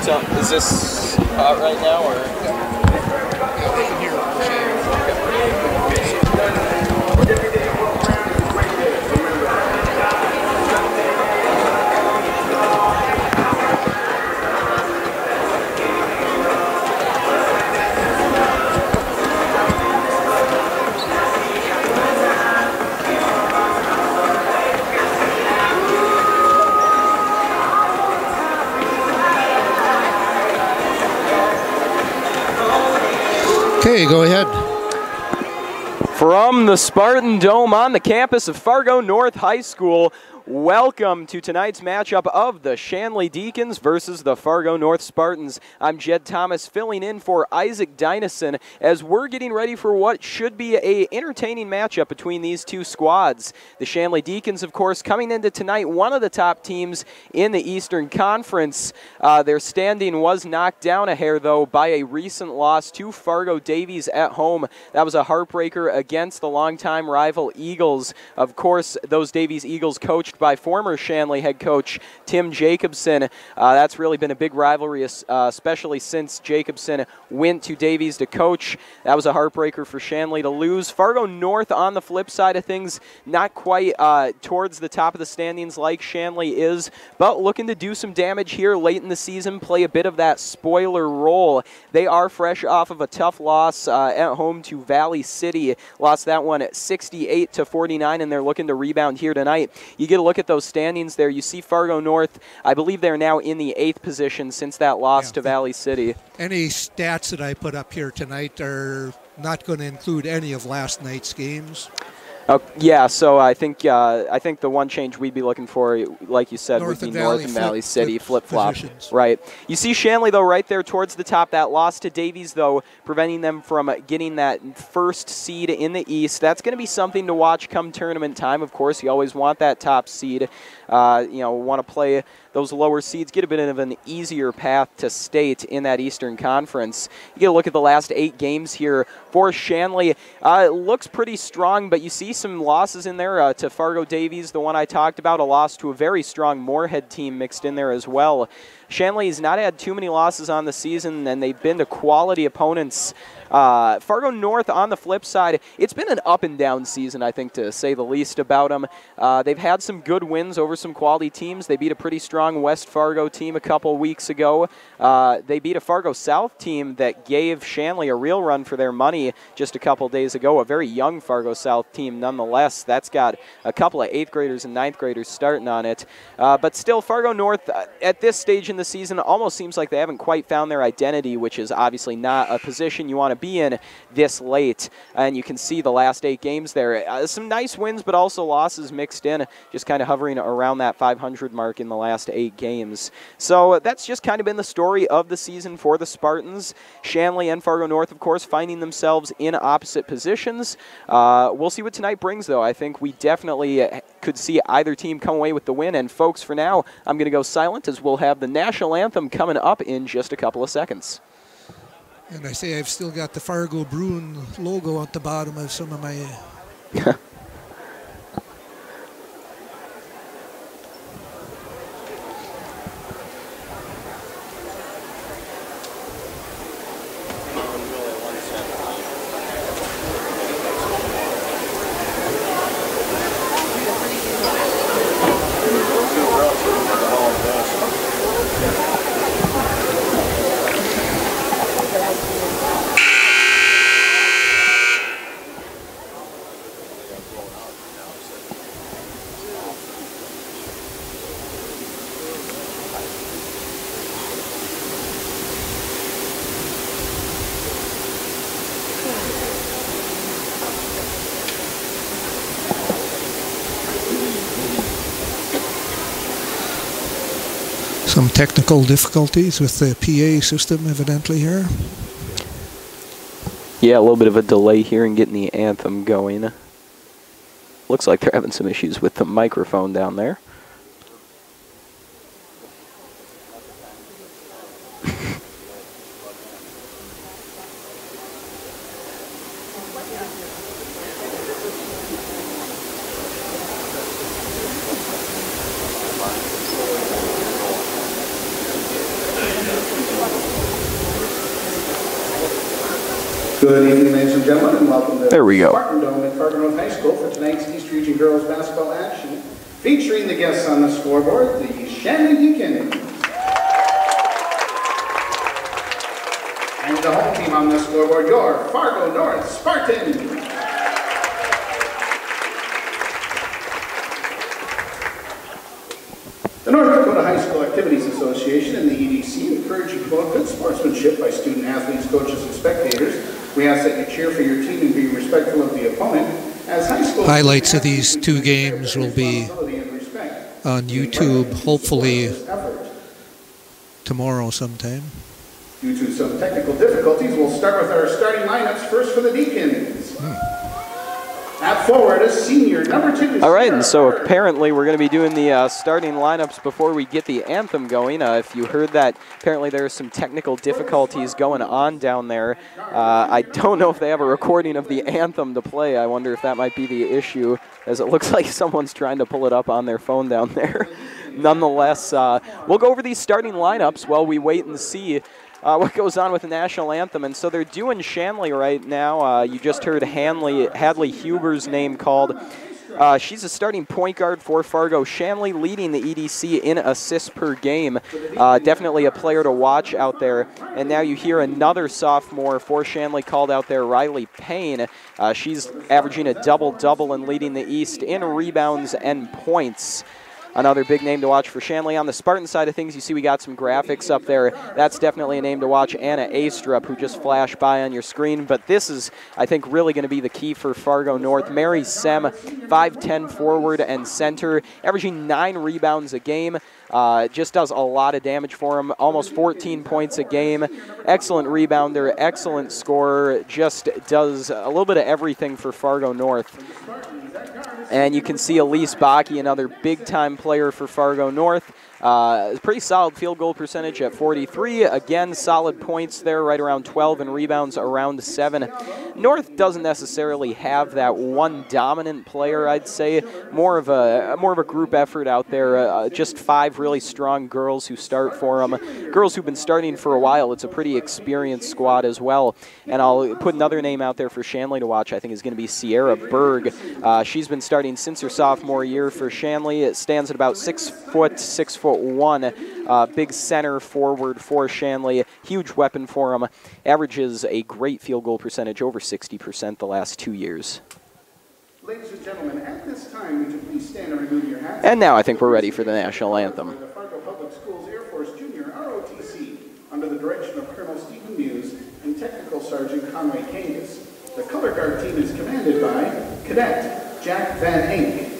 So, is this hot right now, or? Yeah, they can hear what we're saying. Okay, go ahead. From the Spartan Dome on the campus of Fargo North High School, welcome to tonight's matchup of the Shanley Deacons versus the Fargo North Spartans. I'm Jed Thomas filling in for Isaac Dynison as we're getting ready for what should be an entertaining matchup between these two squads. The Shanley Deacons, of course, coming into tonight, one of the top teams in the Eastern Conference. Their standing was knocked down a hair, though, by a recent loss to Fargo Davies at home. That was a heartbreaker against the longtime rival Eagles. Of course, those Davies Eagles coached by former Shanley head coach Tim Jacobson. That's really been a big rivalry, especially since Jacobson went to Davies to coach. That was a heartbreaker for Shanley to lose. Fargo North, on the flip side of things, not quite towards the top of the standings like Shanley is, but looking to do some damage here late in the season, play a bit of that spoiler role. They are fresh off of a tough loss at home to Valley City. Lost that one at 68-49, and they're looking to rebound here tonight. You get a look at those standings there. You see Fargo North, I believe they're now in the 8th position since that loss to Valley City. Any stats that I put up here tonight are not going to include any of last night's games. Yeah, so I think the one change we'd be looking for, like you said, would be North and Valley City flip-flop. Right. You see Shanley, though, right there towards the top. That loss to Davies, though, preventing them from getting that first seed in the East. That's going to be something to watch come tournament time. Of course, you always want that top seed. Want to play those lower seeds, get a bit of an easier path to state in that Eastern Conference. You get a look at the last 8 games here for Shanley. It looks pretty strong, but you see some losses in there to Fargo Davies, the one I talked about, a loss to a very strong Moorhead team mixed in there as well. Shanley's not had too many losses on the season, and they've been to quality opponents. Fargo North, on the flip side, it's been an up-and-down season, I think, to say the least about them. They've had some good wins over some quality teams. They beat a pretty strong West Fargo team a couple weeks ago. They beat a Fargo South team that gave Shanley a real run for their money just a couple days ago, a very young Fargo South team nonetheless. That's got a couple of 8th graders and 9th graders starting on it. But still, Fargo North, at this stage in the season, almost seems like they haven't quite found their identity, which is obviously not a position you want to be in this late. And you can see the last 8 games there. Some nice wins, but also losses mixed in, just kind of hovering around that 500 mark in the last 8 games. So that's just kind of been the story of the season for the Spartans. Shanley and Fargo North, of course, finding themselves in opposite positions. We'll see what tonight brings, though. I think we definitely could see either team come away with the win. And folks, for now, I'm going to go silent as we'll have the national anthem coming up in just a couple of seconds. And I say I've still got the Fargo Bruin logo at the bottom of some of my... Some technical difficulties with the PA system evidently here. Yeah, a little bit of a delay here in getting the anthem going. Looks like they're having some issues with the microphone down there. Good evening, ladies and gentlemen, and welcome to there we go. Spartan Dome at Fargo North High School for tonight's East Region Girls Basketball action, featuring the guests on the scoreboard, the Shanley Deacons. And the home team on the scoreboard, your Fargo North Spartans. The North Dakota High School Activities Association and the EDC encourage you to promote good sportsmanship by student athletes, coaches, and spectators. We ask that you cheer for your team and be respectful of the opponent. As high school highlights of these two games will be on YouTube, hopefully tomorrow sometime. Due to some technical difficulties, we'll start with our starting lineups. First for the Deacons. At forward, a senior, number 2. All right, and so apparently we're going to be doing the starting lineups before we get the anthem going. If you heard that, apparently there are some technical difficulties going on down there. I don't know if they have a recording of the anthem to play. I wonder if that might be the issue, as it looks like someone's trying to pull it up on their phone down there. Nonetheless, we'll go over these starting lineups while we wait and see what goes on with the national anthem. And so they're doing Shanley right now. You just heard Hadley Huber's name called. She's a starting point guard for Fargo. Shanley leading the EDC in assists per game. Definitely a player to watch out there. And now you hear another sophomore for Shanley called out there, Riley Payne. She's averaging a double-double and leading the East in rebounds and points. Another big name to watch for Shanley. On the Spartan side of things, you see we got some graphics up there. That's definitely a name to watch. Anna Astrup, who just flashed by on your screen. But this is, I think, really going to be the key for Fargo North. Mary Sem, 5'10" forward and center, averaging 9 rebounds a game. Just does a lot of damage for him, almost 14 points a game. Excellent rebounder, excellent scorer, just does a little bit of everything for Fargo North. And you can see Elise Bakke, another big-time player for Fargo North. Pretty solid field goal percentage at 43. Again, solid points there, right around 12, and rebounds around 7. North doesn't necessarily have that one dominant player, I'd say. More of a group effort out there. Just 5 really strong girls who start for them. Girls who've been starting for a while. It's a pretty experienced squad as well. And I'll put another name out there for Shanley to watch. I think is going to be Sierra Berg. She's been starting since her sophomore year for Shanley. It stands at about 6 foot, 6'1". Big center forward for Shanley. Huge weapon for him. Averages a great field goal percentage, over 60% the last 2 years. Ladies and gentlemen, at this time, would you please stand and remove your hats? And now I think we're ready for the national anthem. The Fargo Public Schools Air Force Junior ROTC, under the direction of Colonel Stephen Muse and Technical Sergeant Conway Kangas. The color guard team is commanded by Cadet Jack Van Enck,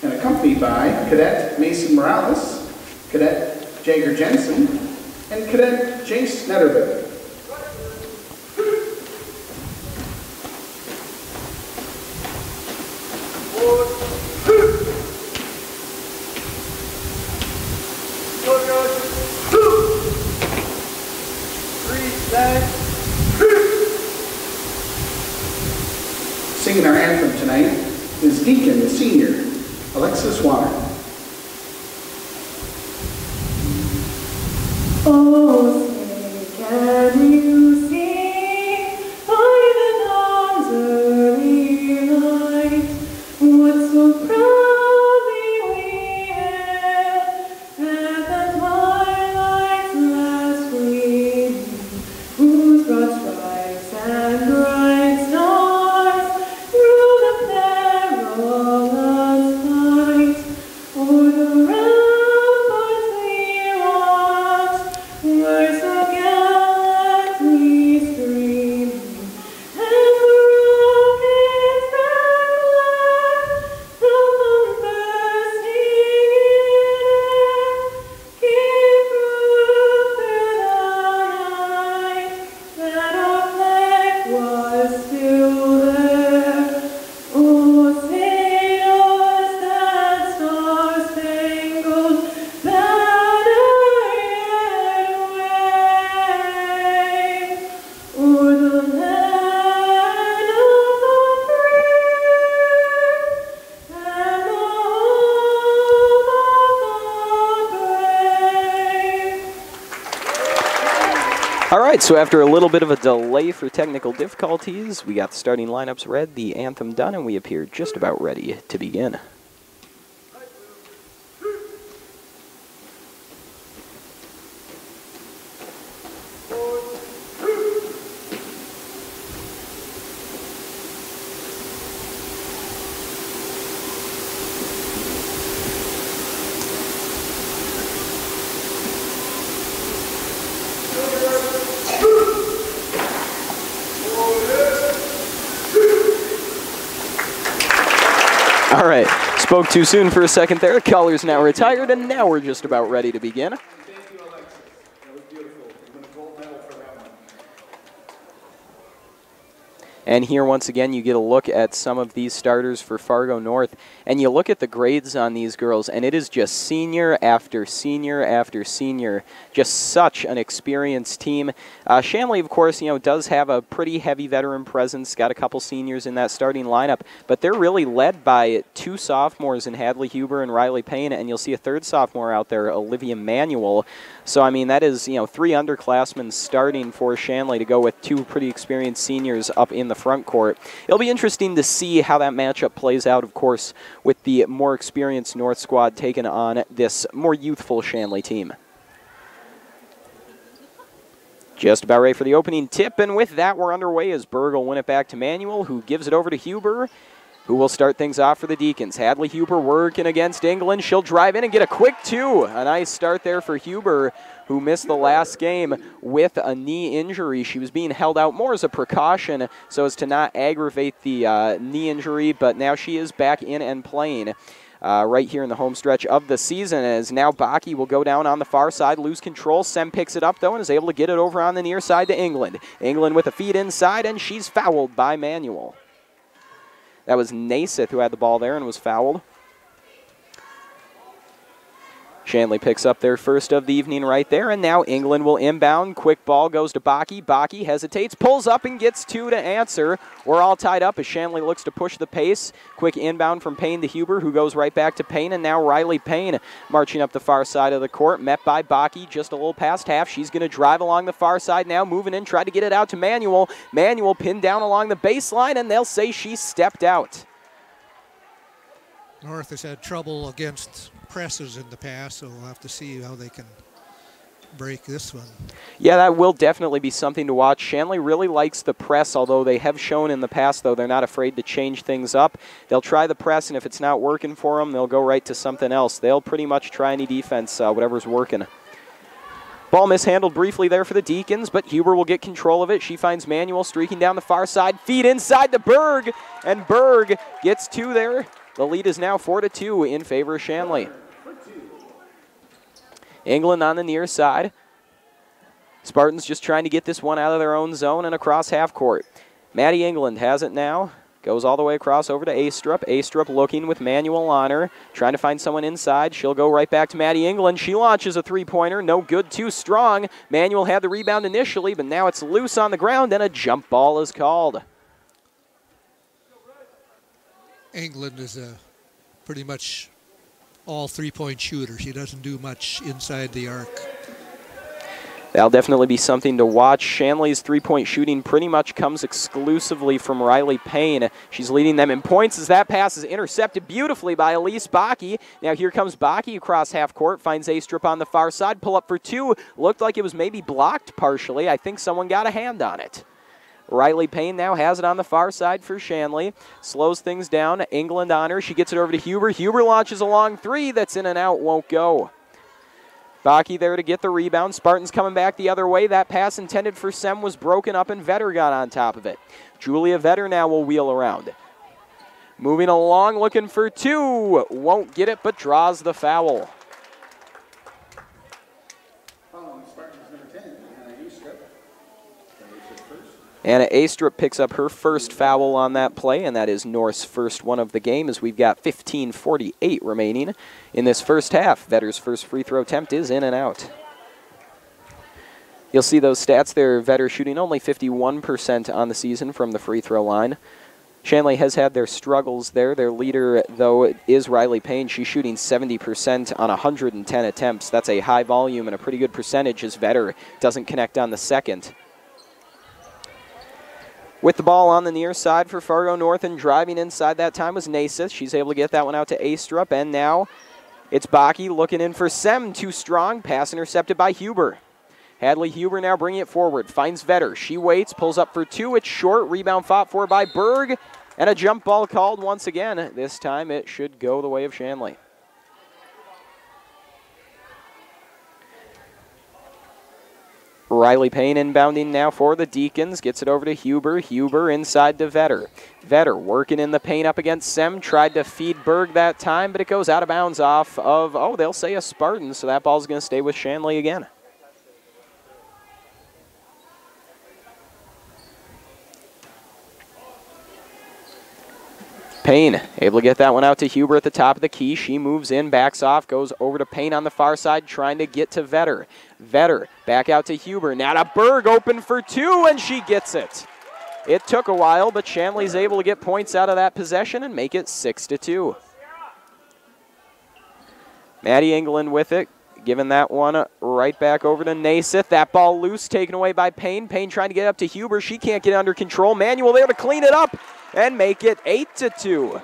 and accompanied by Cadet Mason Morales, Cadet Jager Jensen, and Cadet Jace Netterbeck. Singing our anthem tonight is Deacon, the senior, Alexis Warner. Oh, say, can you see by the dawn's early light what so proudly we hailed at the twilight's last gleaming, whose broad stripes and bright stars through the perilous fight o'er the ramparts we watched. right, so after a little bit of a delay for technical difficulties, we got the starting lineups read, the anthem done, and we appear just about ready to begin. All right, spoke too soon for a second there. Colors now retired, and now we're just about ready to begin. Thank you, Alexis. That was beautiful. You win a gold medal for that one. And here, once again, you get a look at some of these starters for Fargo North. And you look at the grades on these girls, and it is just senior after senior after senior. Just such an experienced team. Shanley, of course, does have a pretty heavy veteran presence. Got a couple seniors in that starting lineup. But they're really led by two sophomores in Hadley Huber and Riley Payne. And you'll see a third sophomore out there, Olivia Manuel. So, I mean, that is, three underclassmen starting for Shanley to go with two pretty experienced seniors up in the front court. It'll be interesting to see how that matchup plays out, of course, with the more experienced North squad taking on this more youthful Shanley team. Just about ready for the opening tip, and with that, we're underway as Berg will win it back to Manuel, who gives it over to Huber, who will start things off for the Deacons. Hadley Huber working against England. She'll drive in and get a quick two. A nice start there for Huber, who missed the last game with a knee injury. She was being held out more as a precaution so as to not aggravate the knee injury, but now she is back in and playing. Right here in the home stretch of the season, as now Baki will go down on the far side, lose control. Sem picks it up, though, and is able to get it over on the near side to England. England with a feed inside, and she's fouled by Manuel. That was Naiseth who had the ball there and was fouled. Shanley picks up their first of the evening right there, and now England will inbound. Quick ball goes to Baki. Baki hesitates, pulls up, and gets two to answer. We're all tied up as Shanley looks to push the pace. Quick inbound from Payne to Huber, who goes right back to Payne, and now Riley Payne marching up the far side of the court, met by Baki just a little past half. She's going to drive along the far side now, moving in, try to get it out to Manuel. Manuel pinned down along the baseline, and they'll say she stepped out. North has had trouble against presses in the past, so we'll have to see how they can break this one. Yeah, that will definitely be something to watch. Shanley really likes the press, although they have shown in the past, though, they're not afraid to change things up. They'll try the press, and if it's not working for them, they'll go right to something else. They'll pretty much try any defense, whatever's working. Ball mishandled briefly there for the Deacons, but Huber will get control of it. She finds Manuel streaking down the far side. Feed inside to Berg, and Berg gets two there. The lead is now 4-2 in favor of Shanley. England on the near side. Spartans just trying to get this one out of their own zone and across half court. Maddie England has it now. Goes all the way across over to Astrup. Astrup looking with Manuel on her. Trying to find someone inside. She'll go right back to Maddie England. She launches a three-pointer. No good, too strong. Manuel had the rebound initially, but now it's loose on the ground and a jump ball is called. England is a pretty much all three-point shooter. She doesn't do much inside the arc. That'll definitely be something to watch. Shanley's three-point shooting pretty much comes exclusively from Riley Payne. She's leading them in points as that pass is intercepted beautifully by Elise Baki. Now here comes Baki across half court, finds Astrup on the far side, pull up for two. Looked like it was maybe blocked partially. I think someone got a hand on it. Riley Payne now has it on the far side for Shanley. Slows things down. England on her. She gets it over to Huber. Huber launches a long three. That's in and out. Won't go. Baki there to get the rebound. Spartans coming back the other way. That pass intended for Sem was broken up, and Vetter got on top of it. Julia Vetter now will wheel around. Moving along, looking for two. Won't get it, but draws the foul. Anna Astrup picks up her first foul on that play, and that is North's first one of the game as we've got 15:48 remaining in this first half. Vetter's first free throw attempt is in and out. You'll see those stats there. Vetter shooting only 51% on the season from the free throw line. Shanley has had their struggles there. Their leader, though, is Riley Payne. She's shooting 70% on 110 attempts. That's a high volume and a pretty good percentage as Vetter doesn't connect on the second. With the ball on the near side for Fargo North and driving inside that time was Naismith. She's able to get that one out to Astrup, and now it's Baki looking in for Sem. Too strong. Pass intercepted by Huber. Hadley Huber now bringing it forward. Finds Vetter. She waits. Pulls up for two. It's short. Rebound fought for by Berg. And a jump ball called once again. This time it should go the way of Shanley. Riley Payne inbounding now for the Deacons. Gets it over to Huber. Huber inside to Vetter. Vetter working in the paint up against Sem. Tried to feed Berg that time, but it goes out of bounds off of, oh, they'll say a Spartan, so that ball's going to stay with Shanley again. Payne able to get that one out to Huber at the top of the key. She moves in, backs off, goes over to Payne on the far side, trying to get to Vetter. Vetter back out to Huber. Now to Berg, open for two, and she gets it. It took a while, but Shanley's able to get points out of that possession and make it 6-2. Maddie England with it, giving that one right back over to Naismith. That ball loose, taken away by Payne. Payne trying to get up to Huber. She can't get under control. Manuel there to clean it up and make it 8-2.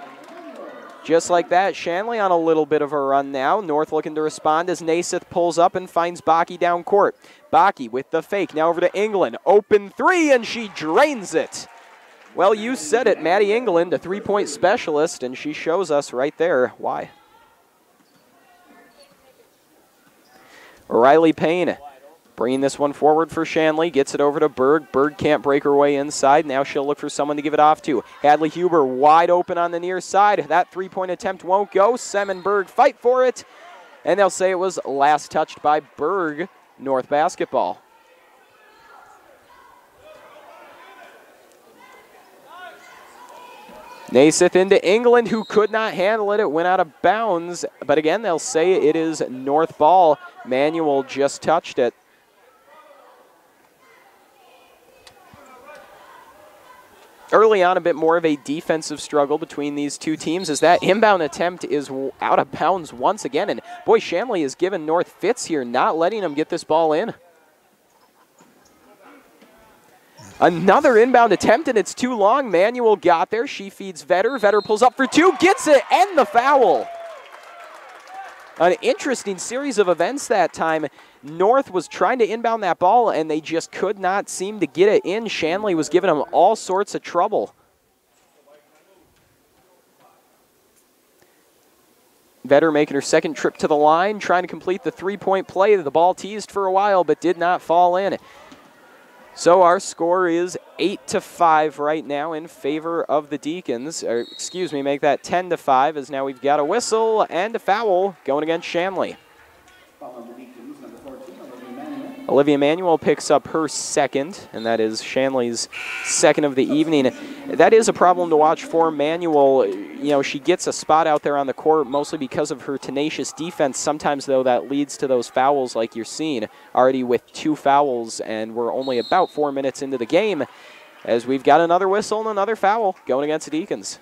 Just like that, Shanley on a little bit of a run now. North looking to respond as Naismith pulls up and finds Baki down court. Baki with the fake, now over to England. Open three, and she drains it. Well, you said it, Maddie England, a three-point specialist, and she shows us right there why. Riley Payne bringing this one forward for Shanley. Gets it over to Berg. Berg can't break her way inside. Now she'll look for someone to give it off to. Hadley Huber wide open on the near side. That three-point attempt won't go. Sem and Berg fight for it. And they'll say it was last touched by Berg. North basketball. Naismith into England, who could not handle it. It went out of bounds. But again, they'll say it is North ball. Manuel just touched it. Early on, a bit more of a defensive struggle between these two teams as that inbound attempt is out of bounds once again. And boy, Shanley has given North fits here, not letting them get this ball in. Another inbound attempt, and it's too long. Manuel got there. She feeds Vetter. Vetter pulls up for two, gets it, and the foul. An interesting series of events that time. North was trying to inbound that ball, and they just could not seem to get it in. Shanley was giving them all sorts of trouble. Vetter making her second trip to the line, trying to complete the three-point play. The ball teased for a while, but did not fall in. So our score is 8-5 right now in favor of the Deacons. Or, excuse me, make that 10-5 as now we've got a whistle and a foul going against Shanley. Olivia Manuel picks up her second, and that is Shanley's second of the evening. That is a problem to watch for Manuel. You know, she gets a spot out there on the court mostly because of her tenacious defense. Sometimes, though, that leads to those fouls like you're seeing already with 2 fouls, and we're only about 4 minutes into the game as we've got another whistle and another foul going against the Deacons.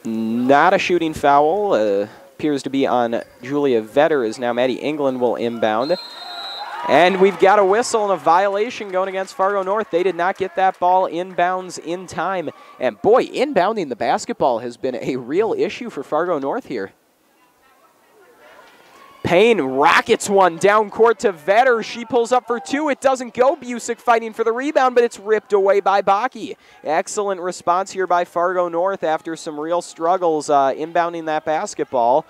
Not a shooting foul. Appears to be on Julia Vetter as now Maddie England will inbound. And we've got a whistle and a violation going against Fargo North. They did not get that ball inbounds in time. And boy, inbounding the basketball has been a real issue for Fargo North here. Payne rockets one down court to Vetter. She pulls up for 2. It doesn't go. Busick fighting for the rebound, but it's ripped away by Baki. Excellent response here by Fargo North after some real struggles inbounding that basketball.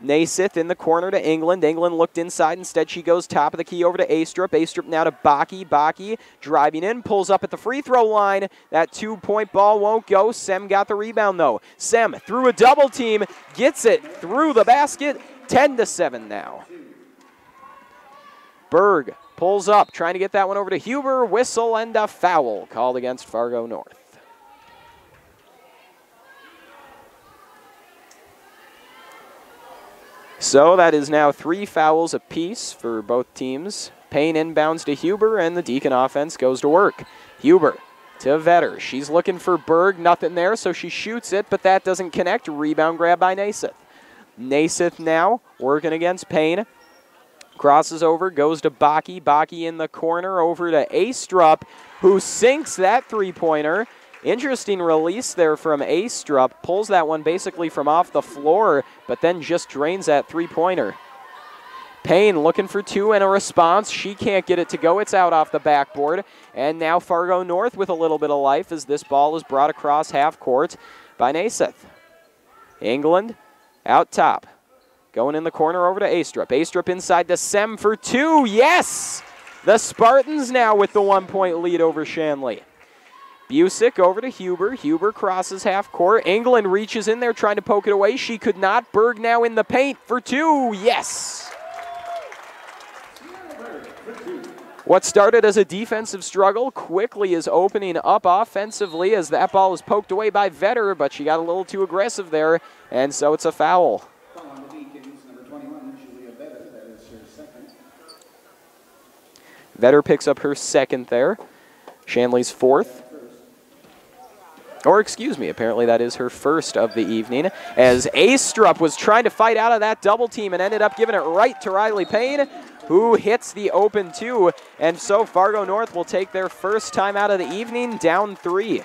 Naismith in the corner to England. England looked inside. Instead, she goes top of the key over to Astrup. Astrup now to Baki. Baki driving in, pulls up at the free throw line. That 2-point ball won't go. Sem got the rebound, though. Sem through a double team, gets it through the basket. 10-7 now. Berg pulls up, trying to get that one over to Huber. Whistle and a foul called against Fargo North. So that is now 3 fouls apiece for both teams. Payne inbounds to Huber, and the Deacon offense goes to work. Huber to Vetter. She's looking for Berg. Nothing there, so she shoots it, but that doesn't connect. Rebound grab by Naismith. Naismith now working against Payne. Crosses over, goes to Baki. Baki in the corner, over to Astrup, who sinks that three-pointer. Interesting release there from Astrup. Pulls that one basically from off the floor, but then just drains that three-pointer. Payne looking for two and a response. She can't get it to go. It's out off the backboard. And now Fargo North with a little bit of life as this ball is brought across half court by Naiseth. England out top. Going in the corner over to Astrup. Astrup inside to Sem for two. Yes! The Spartans now with the 1-point lead over Shanley. Busick over to Huber. Huber crosses half court. England reaches in there trying to poke it away. She could not. Berg now in the paint for two. Yes! What started as a defensive struggle quickly is opening up offensively as that ball is poked away by Vetter, but she got a little too aggressive there, and so it's a foul. Vetter picks up her second there. Shanley's fourth. Or excuse me, apparently that is her first of the evening, as Astrup was trying to fight out of that double team and ended up giving it right to Riley Payne, who hits the open two. And so Fargo North will take their first time out of the evening, down 3.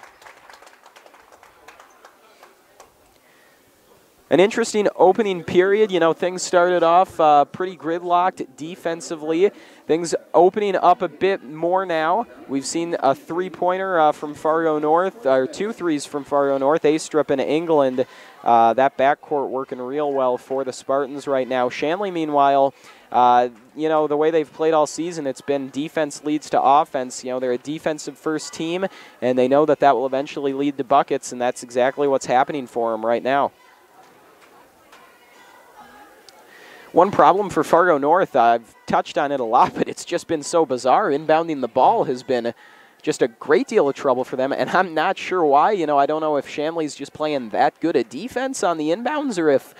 An interesting opening period. You know, things started off pretty gridlocked defensively. Things opening up a bit more now. We've seen a three-pointer from Fargo North, or 2 threes from Fargo North. Astrup and England, that backcourt working real well for the Spartans right now. Shanley, meanwhile, you know, the way they've played all season, it's been defense leads to offense. You know, they're a defensive first team, and they know that that will eventually lead to buckets, and that's exactly what's happening for them right now. One problem for Fargo North, I've touched on it a lot, but it's just been so bizarre. Inbounding the ball has been just a great deal of trouble for them, and I'm not sure why. You know, I don't know if Shanley's just playing that good a defense on the inbounds, or if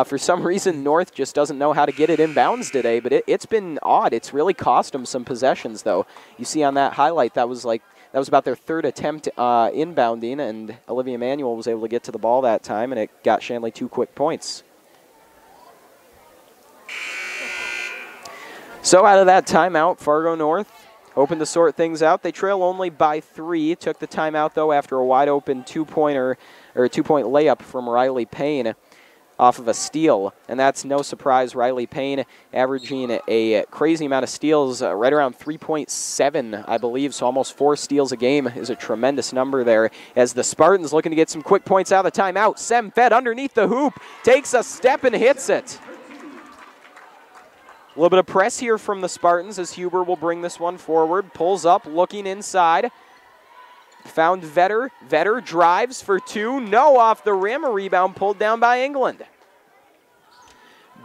for some reason North just doesn't know how to get it inbounds today, but it's been odd. It's really cost them some possessions, though. You see on that highlight, that was about their third attempt inbounding, and Olivia Manuel was able to get to the ball that time, and it got Shanley 2 quick points. So out of that timeout, Fargo North hoping to sort things out. They trail only by 3. Took the timeout, though, after a wide-open two-point layup from Riley Payne off of a steal. And that's no surprise. Riley Payne averaging a crazy amount of steals, right around 3.7, I believe. So almost 4 steals a game is a tremendous number there. As the Spartans looking to get some quick points out of the timeout. Sem Fed underneath the hoop, takes a step and hits it. A little bit of press here from the Spartans as Huber will bring this one forward. Pulls up, looking inside. Found Vetter. Vetter drives for 2. No, off the rim. A rebound pulled down by England.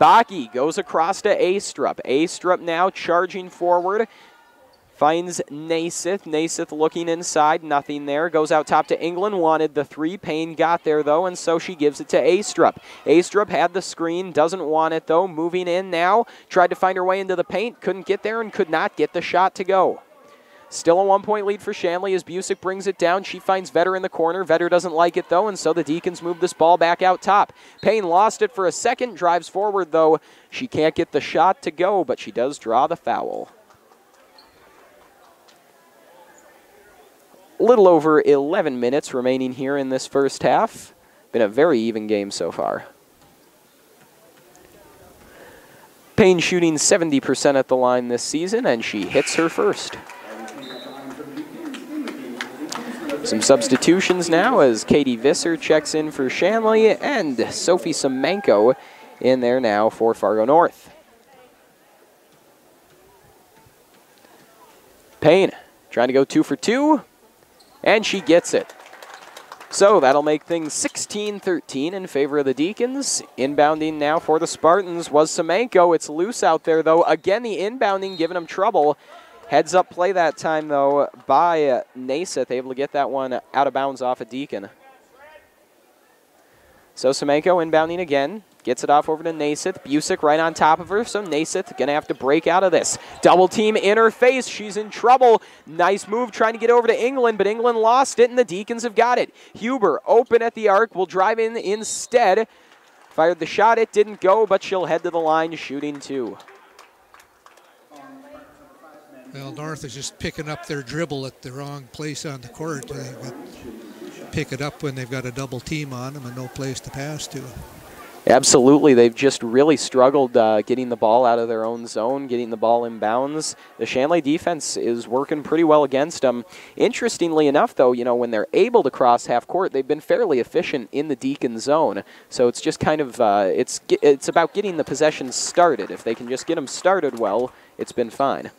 Baki goes across to Astrup. Astrup now charging forward. Finds Naiseth. Naiseth looking inside. Nothing there. Goes out top to England. Wanted the 3. Payne got there, though, and so she gives it to Astrup. Astrup had the screen. Doesn't want it, though. Moving in now. Tried to find her way into the paint. Couldn't get there and could not get the shot to go. Still a 1-point lead for Shanley as Busick brings it down. She finds Vetter in the corner. Vetter doesn't like it, though, and so the Deacons move this ball back out top. Payne lost it for a second. Drives forward, though. She can't get the shot to go, but she does draw the foul. A little over 11 minutes remaining here in this first half. Been a very even game so far. Payne shooting 70% at the line this season, and she hits her first. Some substitutions now as Katie Visser checks in for Shanley, and Sophie Semenko in there now for Fargo North. Payne trying to go 2 for 2. And she gets it. So that'll make things 16-13 in favor of the Deacons. Inbounding now for the Spartans was Semenko. It's loose out there, though. Again, the inbounding giving them trouble. Heads up play that time, though, by Naiseth, able to get that one out of bounds off a Deacon. So Semenko inbounding again. Gets it off over to Naiseth. Busick right on top of her, so Naiseth going to have to break out of this. Double team in her face. She's in trouble. Nice move trying to get over to England, but England lost it, and the Deacons have got it. Huber open at the arc. Will drive in instead. Fired the shot. It didn't go, but she'll head to the line shooting 2. Well, North is just picking up their dribble at the wrong place on the court. They pick it up when they've got a double team on them and no place to pass to. Absolutely. They've just really struggled getting the ball out of their own zone, getting the ball in bounds. The Shanley defense is working pretty well against them. Interestingly enough, though, you know, when they're able to cross half court, they've been fairly efficient in the Deacon zone. So it's just kind of, it's about getting the possessions started. If they can just get them started well, it's been fine.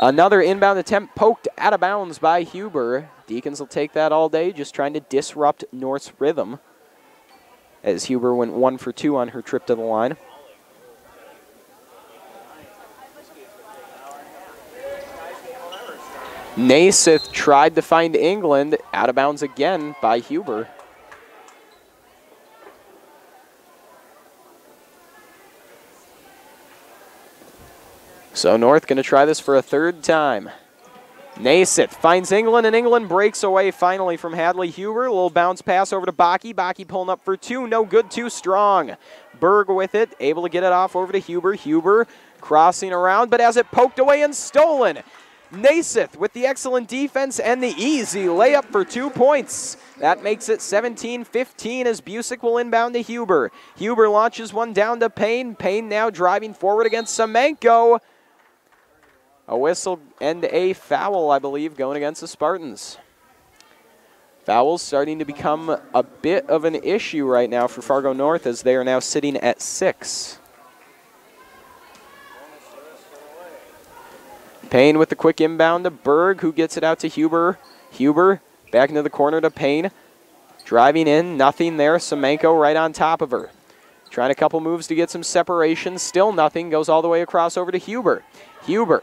Another inbound attempt poked out of bounds by Huber. Deacons will take that all day, just trying to disrupt North's rhythm, as Huber went 1 for 2 on her trip to the line. Naismith tried to find England, out of bounds again by Huber. So North going to try this for a third time. Naismith finds England, and England breaks away finally from Hadley Huber. A little bounce pass over to Baki. Baki pulling up for 2. No good, too strong. Berg with it, able to get it off over to Huber. Huber crossing around, but has it poked away and stolen. Naismith with the excellent defense and the easy layup for 2 points. That makes it 17-15 as Busick will inbound to Huber. Huber launches one down to Payne. Payne now driving forward against Semenko. A whistle and a foul, I believe, going against the Spartans. Fouls starting to become a bit of an issue right now for Fargo North, as they are now sitting at 6. Payne with the quick inbound to Berg, who gets it out to Huber. Huber back into the corner to Payne. Driving in, nothing there. Semenko right on top of her. Trying a couple moves to get some separation. Still nothing. Goes all the way across over to Huber. Huber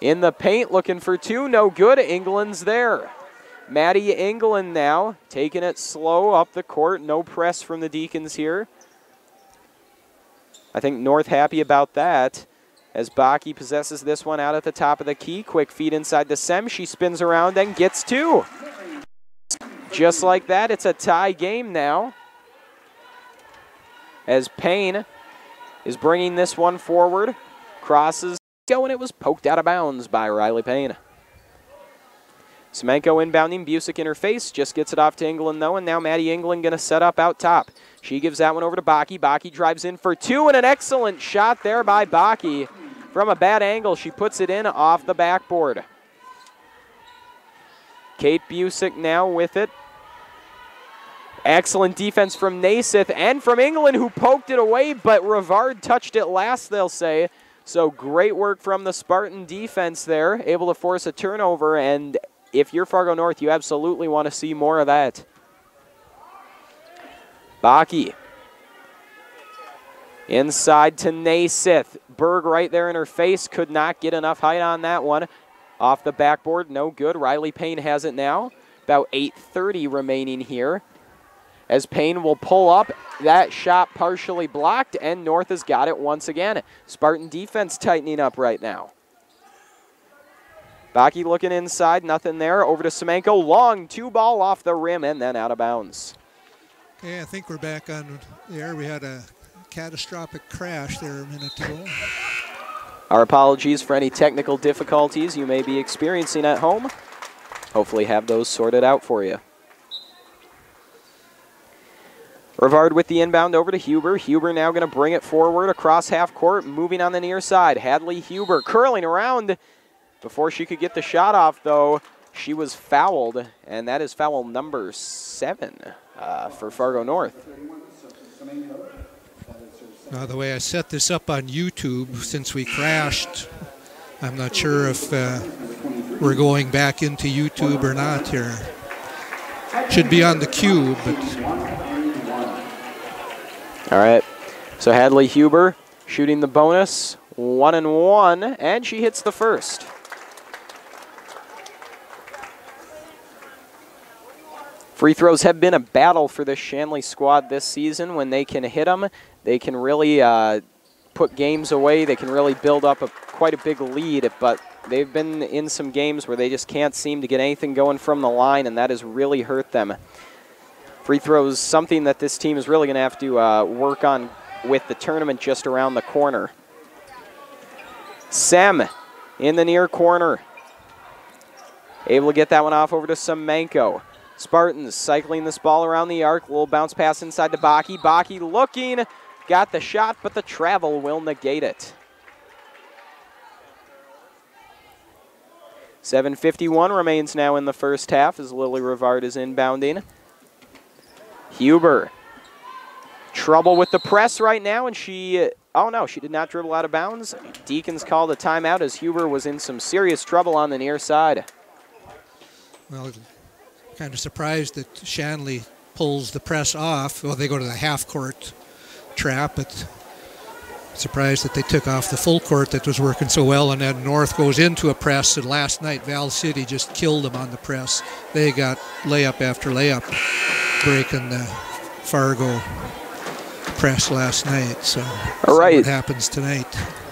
in the paint, looking for 2, no good. England's there. Maddie England now, taking it slow up the court. No press from the Deacons here. I think North happy about that, as Baki possesses this one out at the top of the key. Quick feed inside the Sem. She spins around and gets 2. Just like that, it's a tie game now, as Payne is bringing this one forward. Crosses. And it was poked out of bounds by Riley Payne. Semenko inbounding, Busick in her face, just gets it off to England though, and now Maddie England going to set up out top. She gives that one over to Baki. Baki drives in for 2, and an excellent shot there by Baki. From a bad angle, she puts it in off the backboard. Kate Busick now with it. Excellent defense from Naismith and from England, who poked it away, but Rivard touched it last, they'll say. So great work from the Spartan defense there, able to force a turnover, and if you're Fargo North, you absolutely want to see more of that. Baki inside to Naismith. Berg right there in her face, could not get enough height on that one. Off the backboard, no good. Riley Payne has it now. About 8:30 remaining here, as Payne will pull up. That shot partially blocked, and North has got it once again. Spartan defense tightening up right now. Baki looking inside, nothing there. Over to Semenko, long 2-ball off the rim and then out of bounds. Okay, I think we're back on the air. We had a catastrophic crash there a minute ago. Our apologies for any technical difficulties you may be experiencing at home. Hopefully have those sorted out for you. Rivard with the inbound over to Huber. Huber now going to bring it forward across half court, moving on the near side. Hadley Huber curling around. Before she could get the shot off, though, she was fouled, and that is foul number 7 for Fargo North. Now, the way I set this up on YouTube, since we crashed, I'm not sure if we're going back into YouTube or not here. Should be on the cube, but... All right, so Hadley Huber shooting the bonus, 1 and 1, and she hits the first. Free throws have been a battle for this Shanley squad this season. When they can hit them, they can really put games away. They can really build up quite a big lead, but they've been in some games where they just can't seem to get anything going from the line, and that has really hurt them. Free throws, something that this team is really going to have to work on with the tournament just around the corner. Sem in the near corner. Able to get that one off over to Semenko. Spartans cycling this ball around the arc. Little bounce pass inside to Baki. Baki looking. Got the shot, but the travel will negate it. 7:51 remains now in the first half as Lily Rivard is inbounding. Huber. Trouble with the press right now, and she did not dribble out of bounds. Deacons called a timeout as Huber was in some serious trouble on the near side. Well, kind of surprised that Shanley pulls the press off. Well, they go to the half-court trap, but surprised that they took off the full court that was working so well, and then North goes into a press, and last night Val City just killed them on the press. They got layup after layup breaking the Fargo press last night, so all right. what happens tonight.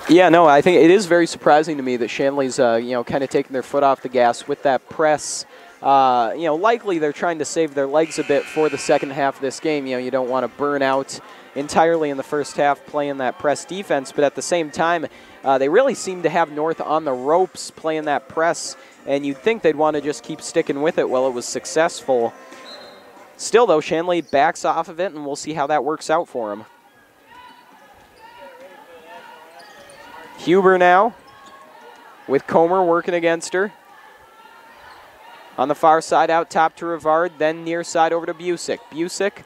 Yeah, no, I think it is very surprising to me that Shanley's, kind of taking their foot off the gas with that press. Likely they're trying to save their legs a bit for the second half of this game. You don't want to burn out entirely in the first half playing that press defense, but at the same time, they really seem to have North on the ropes playing that press, and you'd think they'd want to just keep sticking with it while it was successful. Still, though, Shanley backs off of it, and we'll see how that works out for him. Huber now with Comer working against her. On the far side, out top to Rivard, then near side over to Busick. Busick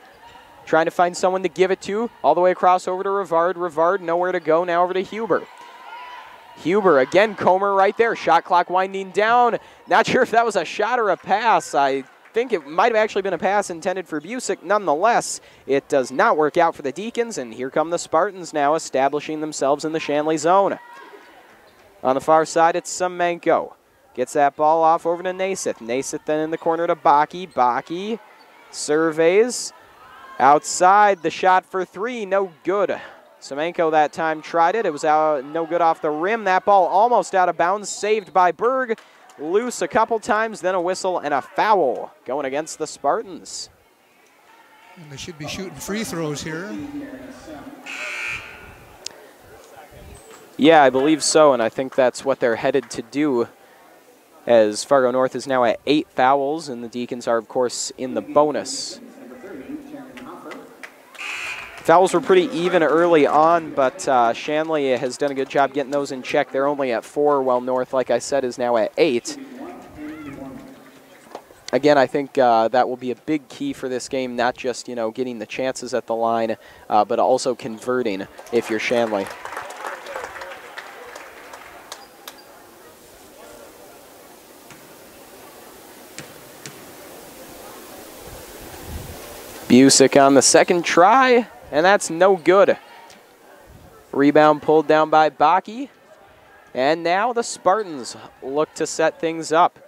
trying to find someone to give it to, all the way across over to Rivard. Rivard nowhere to go, now over to Huber. Huber, again, Comer right there. Shot clock winding down. Not sure if that was a shot or a pass. I think it might have actually been a pass intended for Busick. Nonetheless, it does not work out for the Deacons, and here come the Spartans now establishing themselves in the Shanley zone. On the far side, it's Semenko. Gets that ball off over to Naiseth. Naiseth then in the corner to Baki. Baki surveys. Outside, the shot for three, no good. Semenko that time tried it. It was out, no good off the rim. That ball almost out of bounds, saved by Berg. Loose a couple times, then a whistle and a foul going against the Spartans. And they should be shooting free throws here. Yeah, I believe so, and I think that's what they're headed to do, as Fargo North is now at 8 fouls, and the Deacons are, of course, in the bonus. Fouls were pretty even early on, but Shanley has done a good job getting those in check. They're only at 4, while North, like I said, is now at 8. Again, I think that will be a big key for this game, not just, getting the chances at the line, but also converting if you're Shanley. Busick on the second try, and that's no good. Rebound pulled down by Baki. And now the Spartans look to set things up.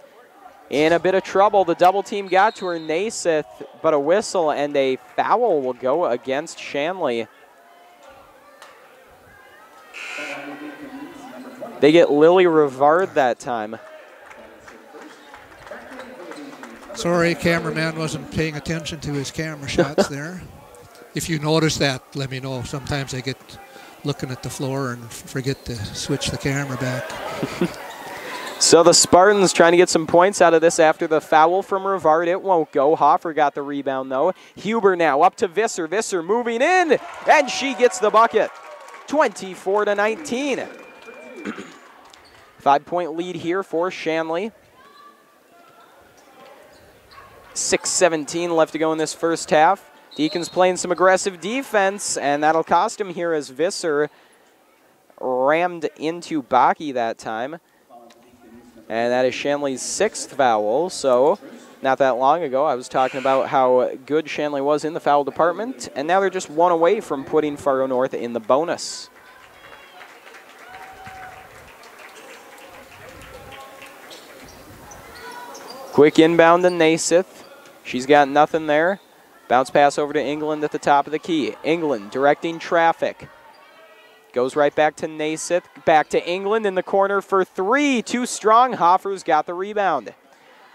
In a bit of trouble, the double team got to her, Naiseth, but a whistle and a foul will go against Shanley. They get Lily Rivard that time. Sorry, cameraman wasn't paying attention to his camera shots there. If you notice that, let me know. Sometimes I get looking at the floor and forget to switch the camera back. So the Spartans trying to get some points out of this after the foul from Rivard. It won't go. Hoffer got the rebound, though. Huber now up to Visser. Visser moving in, and she gets the bucket. 24-19. 5-point lead here for Shanley. 6:17 left to go in this first half. Deacons playing some aggressive defense, and that'll cost him here as Visser rammed into Baki that time. And that is Shanley's 6th foul. So not that long ago, I was talking about how good Shanley was in the foul department, and now they're just one away from putting Fargo North in the bonus. Quick inbound to Naiseth. She's got nothing there. Bounce pass over to England at the top of the key. England directing traffic. Goes right back to Naiseth. Back to England in the corner for 3. Too strong. Hoffer's got the rebound.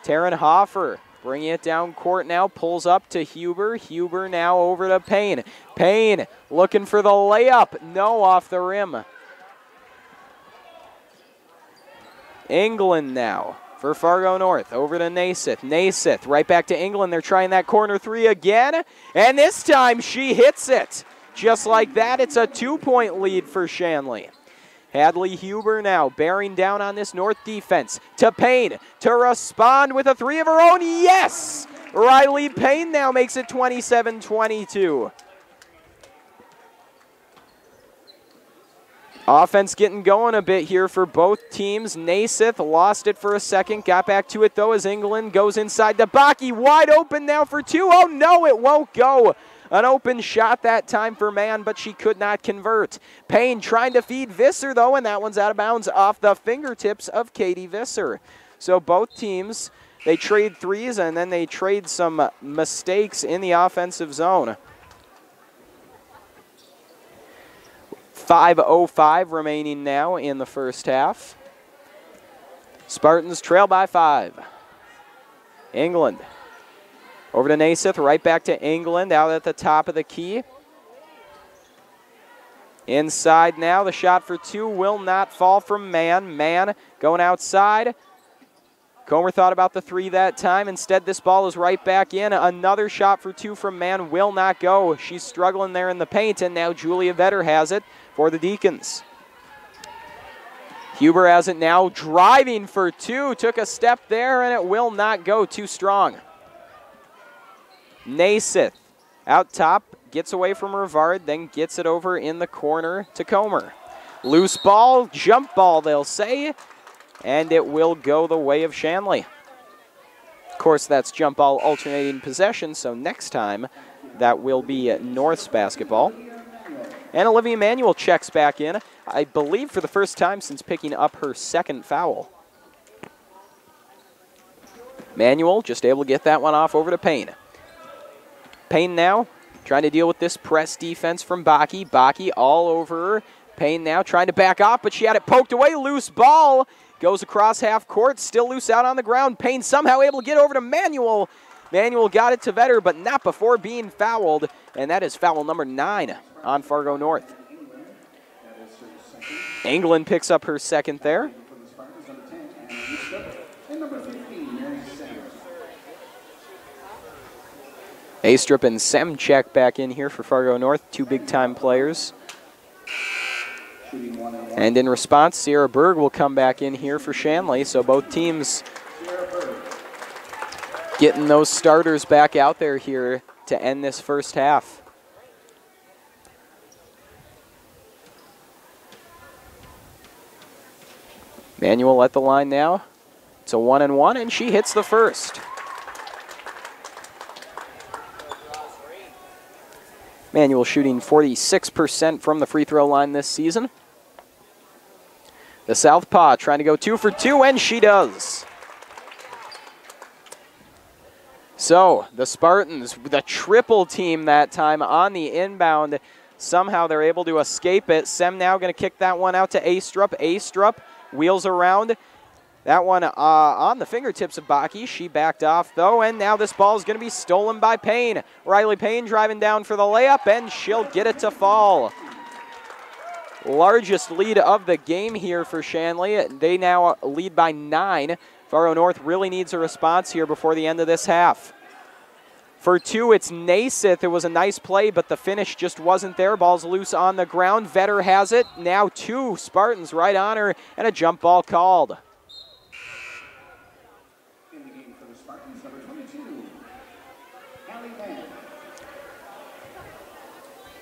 Taryn Hoffer bringing it down court now. Pulls up to Huber. Huber now over to Payne. Payne looking for the layup. No, off the rim. England now for Fargo North. Over to Naismith. Naismith right back to England. They're trying that corner three again. And this time she hits it. Just like that, it's a 2-point lead for Shanley. Hadley Huber now bearing down on this North defense. To Payne to respond with a three of her own. Yes! Riley Payne now makes it 27-22. Offense getting going a bit here for both teams. Naismith lost it for a second, got back to it though as England goes inside to Baki. Wide open now for two. Oh no, it won't go. An open shot that time for Mann, but she could not convert. Payne trying to feed Visser though, and that one's out of bounds off the fingertips of Katie Visser. So both teams, they trade threes and then they trade some mistakes in the offensive zone. 5:05 remaining now in the first half. Spartans trail by 5. England over to Naismith, right back to England, out at the top of the key. Inside now, the shot for two will not fall from Mann. Mann going outside. Comer thought about the three that time. Instead, this ball is right back in. Another shot for two from Mann will not go. She's struggling there in the paint, and now Julia Vetter has it for the Deacons. Huber has it now, driving for two. Took a step there, and it will not go. Too strong. Naismith out top, gets away from Rivard, then gets it over in the corner to Comer. Loose ball, jump ball, they'll say, and it will go the way of Shanley. Of course, that's jump ball alternating possession, so next time that will be North's basketball. And Olivia Emanuel checks back in, I believe for the first time since picking up her second foul. Manuel just able to get that one off over to Payne. Payne now trying to deal with this press defense from Baki. Baki all over her. Payne now trying to back off, but she had it poked away. Loose ball. Goes across half court. Still loose out on the ground. Payne somehow able to get over to Manuel. Manuel got it to Vetter, but not before being fouled. And that is foul number 9 on Fargo North. England picks up her second there. Astrup and Semchek back in here for Fargo North, two big-time players. And in response, Sierra Berg will come back in here for Shanley, so both teams getting those starters back out there here to end this first half. Manuel at the line now. It's a 1-and-1, and she hits the first. Manuel shooting 46% from the free throw line this season. The southpaw trying to go 2 for 2, and she does. So the Spartans, the triple team that time on the inbound. Somehow they're able to escape it. Sem now going to kick that one out to Astrup. Astrup wheels around. That one on the fingertips of Baki. She backed off, though, and now this ball is going to be stolen by Payne. Riley Payne driving down for the layup, and she'll get it to fall. Largest lead of the game here for Shanley. They now lead by 9. Fargo North really needs a response here before the end of this half. For two, it's Naismith. It was a nice play, but the finish just wasn't there. Ball's loose on the ground. Vetter has it. Now two Spartans right on her, and a jump ball called.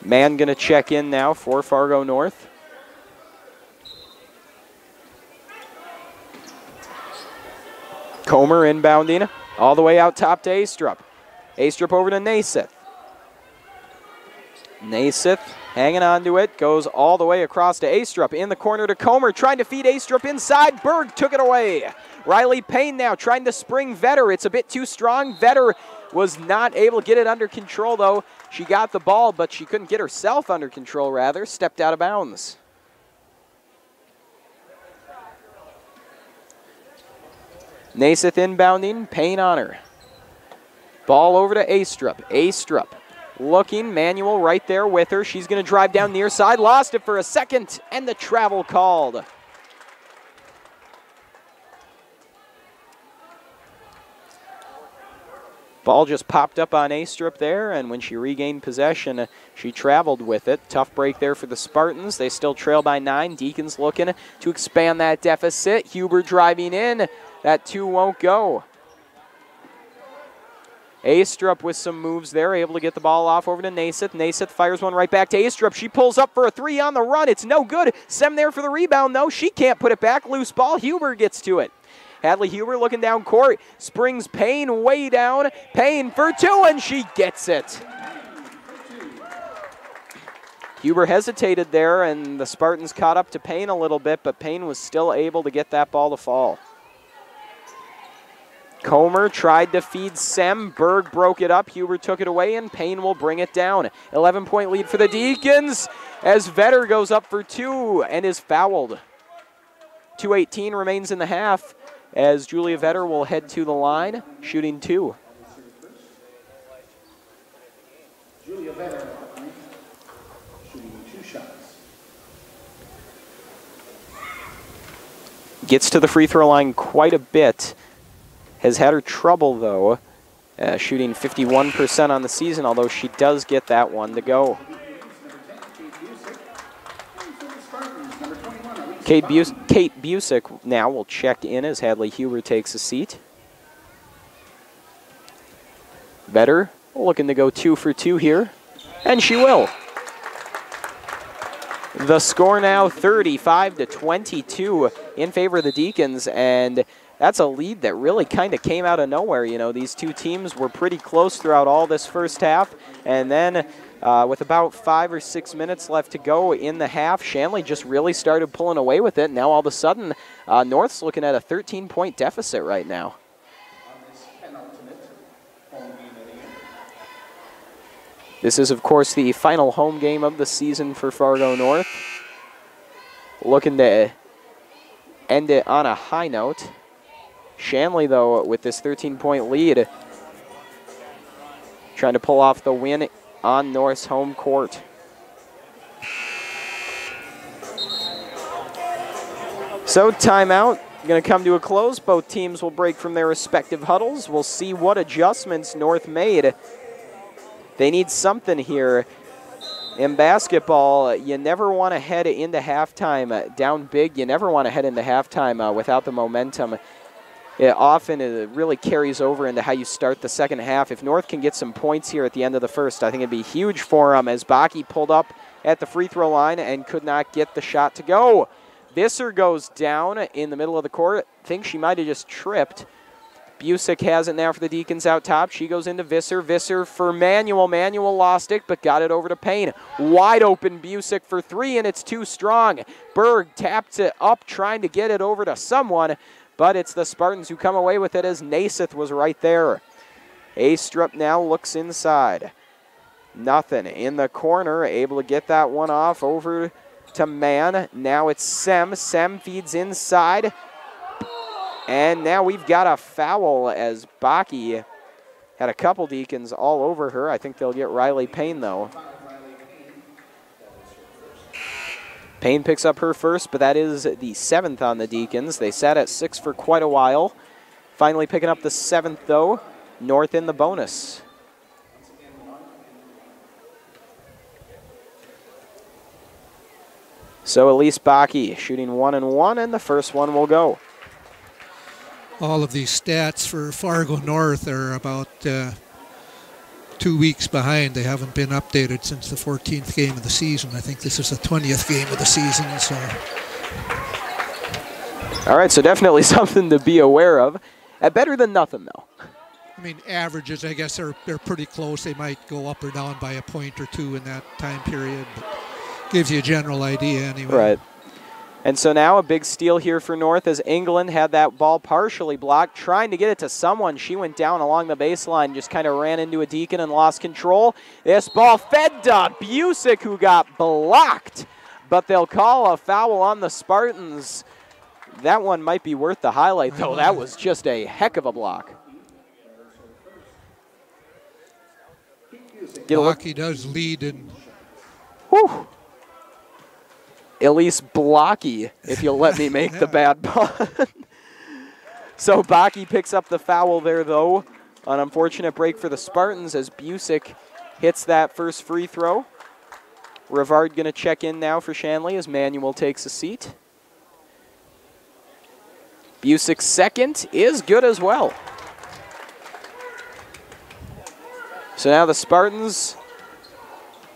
Mann going to check in now for Fargo North. Comer inbounding all the way out top to Astrup. Astrup over to Naismith. Naismith hanging on to it, goes all the way across to Astrup. In the corner to Comer, trying to feed Astrup inside. Berg took it away. Riley Payne now trying to spring Vetter. It's a bit too strong. Vetter was not able to get it under control, though. She got the ball, but she couldn't get herself under control, rather. Stepped out of bounds. Naismith inbounding, Payne on her. Ball over to Astrup. Astrup looking, Manuel right there with her. She's going to drive down near side. Lost it for a second, and the travel called. Ball just popped up on A-strip there, and when she regained possession, she traveled with it. Tough break there for the Spartans. They still trail by 9. Deacons looking to expand that deficit. Huber driving in. That 2 won't go. A-strip with some moves there, able to get the ball off over to Naiseth. Naiseth fires one right back to A-strip. She pulls up for a 3 on the run. It's no good. Sem there for the rebound, though. She can't put it back. Loose ball. Huber gets to it. Hadley Huber looking down court, springs Payne way down. Payne for 2, and she gets it. Huber hesitated there, and the Spartans caught up to Payne a little bit, but Payne was still able to get that ball to fall. Comer tried to feed Sem. Berg broke it up. Huber took it away, and Payne will bring it down. 11-point lead for the Deacons as Vetter goes up for 2 and is fouled. 2:18 remains in the half, as Julia Vetter will head to the line, shooting 2. Julia Vetter, shooting 2 shots. Gets to the free throw line quite a bit. Has had her trouble, though, shooting 51% on the season, although she does get that one to go. Kate Busick now will check in as Hadley Huber takes a seat. Vetter looking to go 2 for 2 here, and she will. The score now 35-22 in favor of the Deacons, and that's a lead that really kind of came out of nowhere. You know, these two teams were pretty close throughout all this first half, and then with about 5 or 6 minutes left to go in the half, Shanley just really started pulling away with it. Now all of a sudden, North's looking at a 13-point deficit right now. This is, of course, the final home game of the season for Fargo North. Looking to end it on a high note. Shanley, though, with this 13-point lead, trying to pull off the win on North's home court. So timeout going to come to a close. Both teams will break from their respective huddles. We'll see what adjustments North made. They need something here. In basketball, you never want to head into halftime down big. You never want to head into halftime without the momentum. It often really carries over into how you start the second half. If North can get some points here at the end of the first, I think it'd be huge for them, as Baki pulled up at the free throw line and could not get the shot to go. Visser goes down in the middle of the court. I think she might have just tripped. Busick has it now for the Deacons out top. She goes into Visser. Visser for Manuel. Manuel lost it, but got it over to Payne. Wide open Busick for 3, and it's too strong. Berg taps it up, trying to get it over to someone, but it's the Spartans who come away with it, as Naiseth was right there. A-Strup now looks inside. Nothing in the corner, able to get that one off over to Mann. Now it's Sem. Sem feeds inside. And now we've got a foul, as Baki had a couple Deacons all over her. I think they'll get Riley Payne, though. Payne picks up her first, but that is the 7th on the Deacons. They sat at 6 for quite a while. Finally picking up the 7th, though. North in the bonus. So Elise Baki shooting 1 and 1, and the first one will go. All of these stats for Fargo North are about 2 weeks behind. They haven't been updated since the 14th game of the season. I think this is the 20th game of the season. So. All right, so definitely something to be aware of. Better than nothing, though. I mean, averages, I guess, they're pretty close. They might go up or down by a point or two in that time period, but gives you a general idea anyway. Right. And so now a big steal here for North, as England had that ball partially blocked, trying to get it to someone. She went down along the baseline, just kind of ran into a Deacon and lost control. This ball fed to Busick, who got blocked, but they'll call a foul on the Spartans. That one might be worth the highlight, though. That was just a heck of a block. Blocky does lead in. Whew. Elise Blocky, if you'll let me make the bad pun. So Baki picks up the foul there, though. An unfortunate break for the Spartans as Busick hits that first free throw. Rivard going to check in now for Shanley as Manuel takes a seat. Busick's second is good as well. So now the Spartans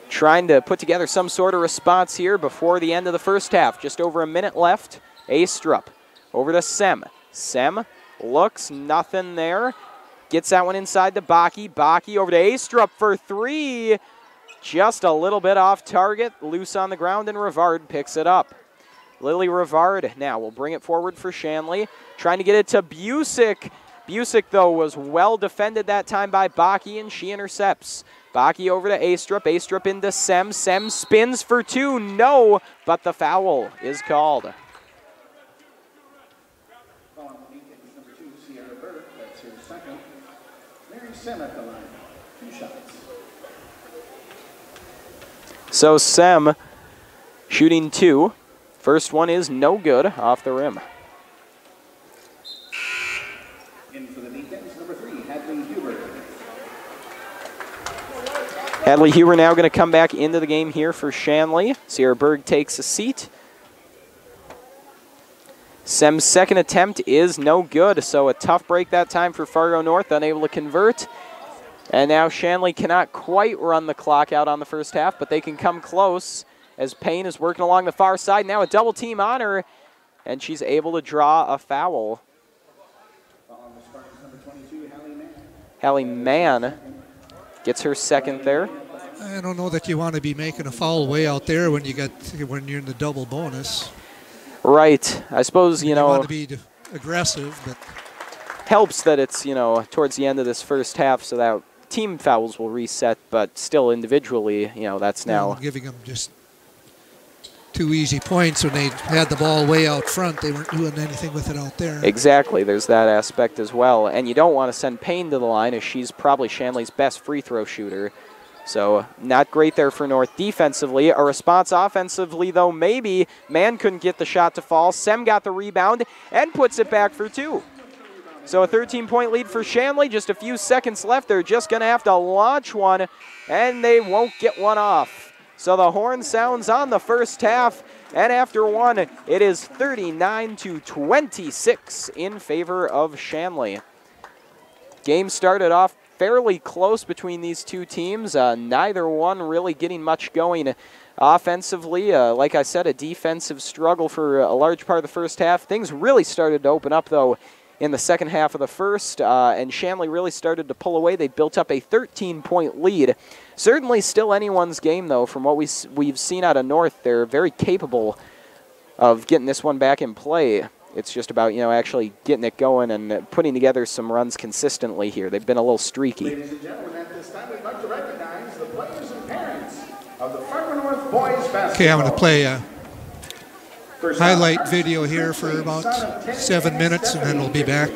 trying to put together some sort of response here before the end of the first half. Just over a minute left. Astrup over to Sem. Sem looks, nothing there. Gets that one inside to Baki. Baki over to Astrup for three. Just a little bit off target. Loose on the ground, and Rivard picks it up. Lily Rivard now will bring it forward for Shanley. Trying to get it to Busick. Busick, though, was well defended that time by Baki, and she intercepts. Baki over to Astrup. Astrup into Sem. Sem spins for two. No, but the foul is called. Number 2, Sierra Burke. That's her second. Mary Sem at the line. 2 shots. So Sem shooting 2. First one is no good, off the rim. In for the Deacons, number 3, Hadley Huber. Hadley Huber now going to come back into the game here for Shanley. Sierra Berg takes a seat. Sem's second attempt is no good, so a tough break that time for Fargo North, unable to convert. And now Shanley cannot quite run the clock out on the first half, but they can come close as Payne is working along the far side. Now a double team on her, and she's able to draw a foul. Hallie Mann gets her second there. I don't know that you want to be making a foul way out there when you're in the double bonus. Right. I suppose, you want to be aggressive, but helps that it's, towards the end of this first half so that team fouls will reset, but still individually, that's now giving them just 2 easy points when they had the ball way out front. They weren't doing anything with it out there. Exactly. There's that aspect as well. And you don't want to send Payne to the line as she's probably Shanley's best free throw shooter. So not great there for North defensively. A response offensively, though, maybe. Mann couldn't get the shot to fall. Sem got the rebound and puts it back for 2. So a 13-point lead for Shanley. Just a few seconds left. They're just going to have to launch one, and they won't get one off. So the horn sounds on the first half, and after one, it is 39-26 in favor of Shanley. Game started off fairly close between these two teams. Neither one really getting much going offensively. Like I said, a defensive struggle for a large part of the first half. Things really started to open up, though, in the second half of the first, and Shanley really started to pull away. They built up a 13-point lead. Certainly still anyone's game, though, from what we've seen out of North. They're very capable of getting this one back in play. It's just about, actually getting it going and putting together some runs consistently here. They've been a little streaky. Ladies and gentlemen, at this time, we'd like to recognize the players and parents of the Fargo North boys basketball. Okay, I'm going to play a highlight video here for about 7 minutes, and then we'll be back.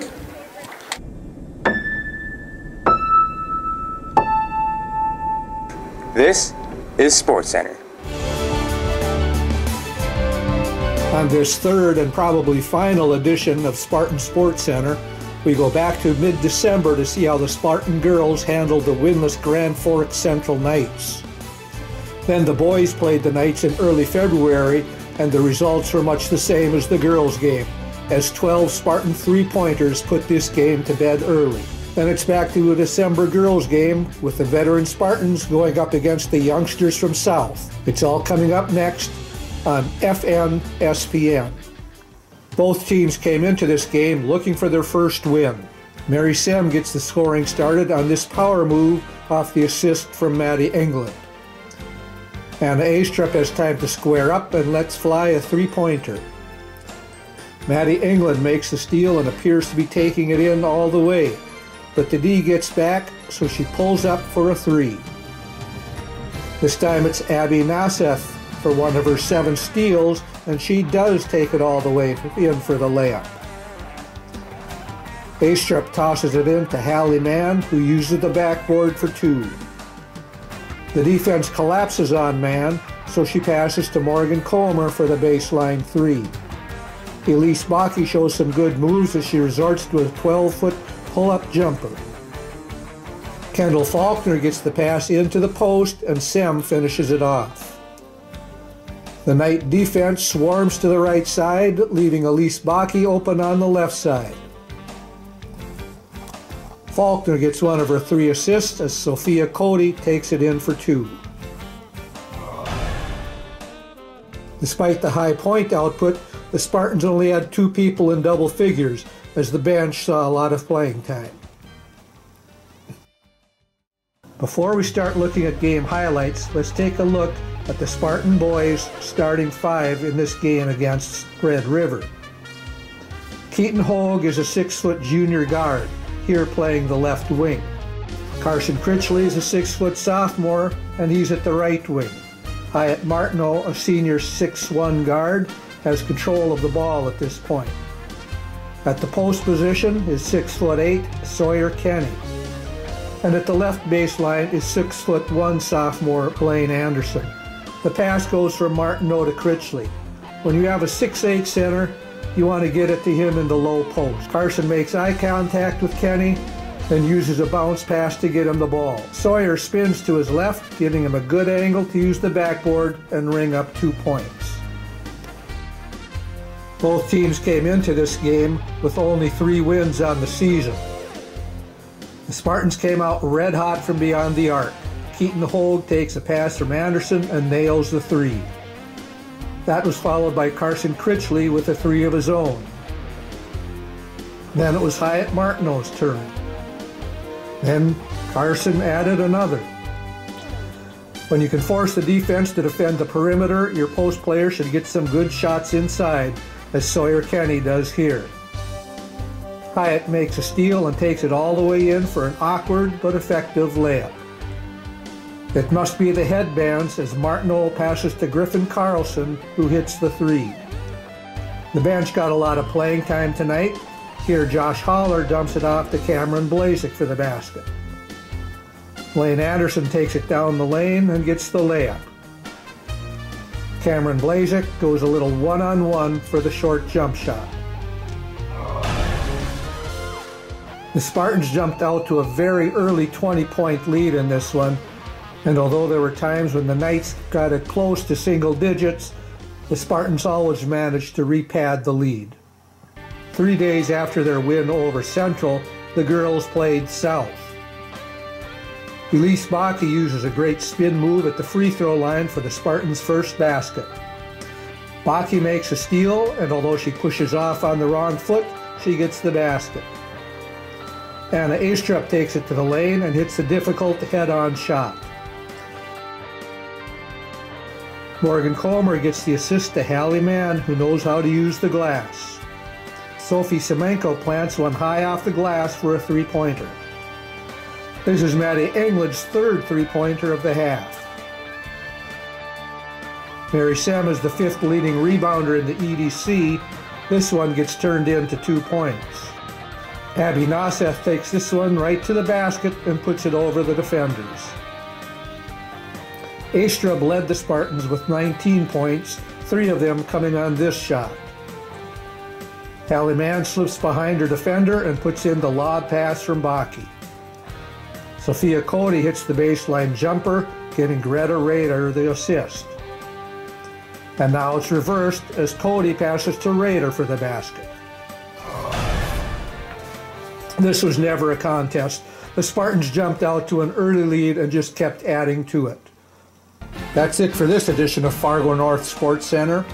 This is SportsCenter. On this third and probably final edition of Spartan SportsCenter, we go back to mid-December to see how the Spartan girls handled the winless Grand Forks Central Knights. Then the boys played the Knights in early February, and the results were much the same as the girls' game, as 12 Spartan three-pointers put this game to bed early. Then it's back to a December girls' game with the veteran Spartans going up against the youngsters from South. It's all coming up next on FNSPN. Both teams came into this game looking for their first win. Mary Sem gets the scoring started on this power move off the assist from Maddie England. Anna Astrup has time to square up and lets fly a three-pointer. Maddie England makes the steal and appears to be taking it in all the way, but the D gets back, so she pulls up for a three. This time it's Abby Nasseth for one of her 7 steals, and she does take it all the way in for the layup. Astrup tosses it in to Hallie Mann, who uses the backboard for 2. The defense collapses on Mann, so she passes to Morgan Comer for the baseline 3. Elise Bakke shows some good moves as she resorts to a 12-foot pull-up jumper. Kendall Faulkner gets the pass into the post, and Sem finishes it off. The Knight defense swarms to the right side, leaving Elise Baki open on the left side. Faulkner gets one of her 3 assists as Sophia Cody takes it in for 2. Despite the high point output, the Spartans only had 2 people in double figures, as the bench saw a lot of playing time. Before we start looking at game highlights, let's take a look at the Spartan boys' starting 5 in this game against Red River. Keaton Hogue is a 6-foot junior guard, here playing the left wing. Carson Critchley is a 6-foot sophomore, and he's at the right wing. Hyatt Martineau, a senior 6'1" guard, has control of the ball at this point. At the post position is 6'8" Sawyer Kenny. And at the left baseline is 6'1" sophomore Blaine Anderson. The pass goes from Martineau to Critchley. When you have a 6'8" center, you want to get it to him in the low post. Carson makes eye contact with Kenny and uses a bounce pass to get him the ball. Sawyer spins to his left, giving him a good angle to use the backboard and ring up 2 points. Both teams came into this game with only 3 wins on the season. The Spartans came out red hot from beyond the arc. Keaton Hogue takes a pass from Anderson and nails the 3. That was followed by Carson Critchley with a 3 of his own. Then it was Hyatt Martineau's turn. Then Carson added another. When you can force the defense to defend the perimeter, your post player should get some good shots inside, as Sawyer Kenny does here. Hyatt makes a steal and takes it all the way in for an awkward but effective layup. It must be the headbands as Martineau passes to Griffin Carlson, who hits the 3. The bench got a lot of playing time tonight. Here Josh Holler dumps it off to Cameron Blazek for the basket. Blaine Anderson takes it down the lane and gets the layup. Cameron Blazek goes a little one-on-one for the short jump shot. The Spartans jumped out to a very early 20-point lead in this one, and although there were times when the Knights got it close to single digits, the Spartans always managed to repad the lead. 3 days after their win over Central, the girls played South. Elise Baki uses a great spin move at the free throw line for the Spartans' first basket. Baki makes a steal, and although she pushes off on the wrong foot, she gets the basket. Anna Astrup takes it to the lane and hits a difficult head-on shot. Morgan Comer gets the assist to Hallie Mann, who knows how to use the glass. Sophie Semenko plants one high off the glass for a 3-pointer. This is Maddie England's 3rd 3-pointer of the half. Mary Sem is the 5th leading rebounder in the EDC. This one gets turned into 2 points. Abby Noseth takes this one right to the basket and puts it over the defenders. Astrup led the Spartans with 19 points, 3 of them coming on this shot. Hallie Mann slips behind her defender and puts in the lob pass from Baki. Sophia Cody hits the baseline jumper, giving Greta Rader the assist. And now it's reversed as Cody passes to Rader for the basket. This was never a contest. The Spartans jumped out to an early lead and just kept adding to it. That's it for this edition of Fargo North Sports Center.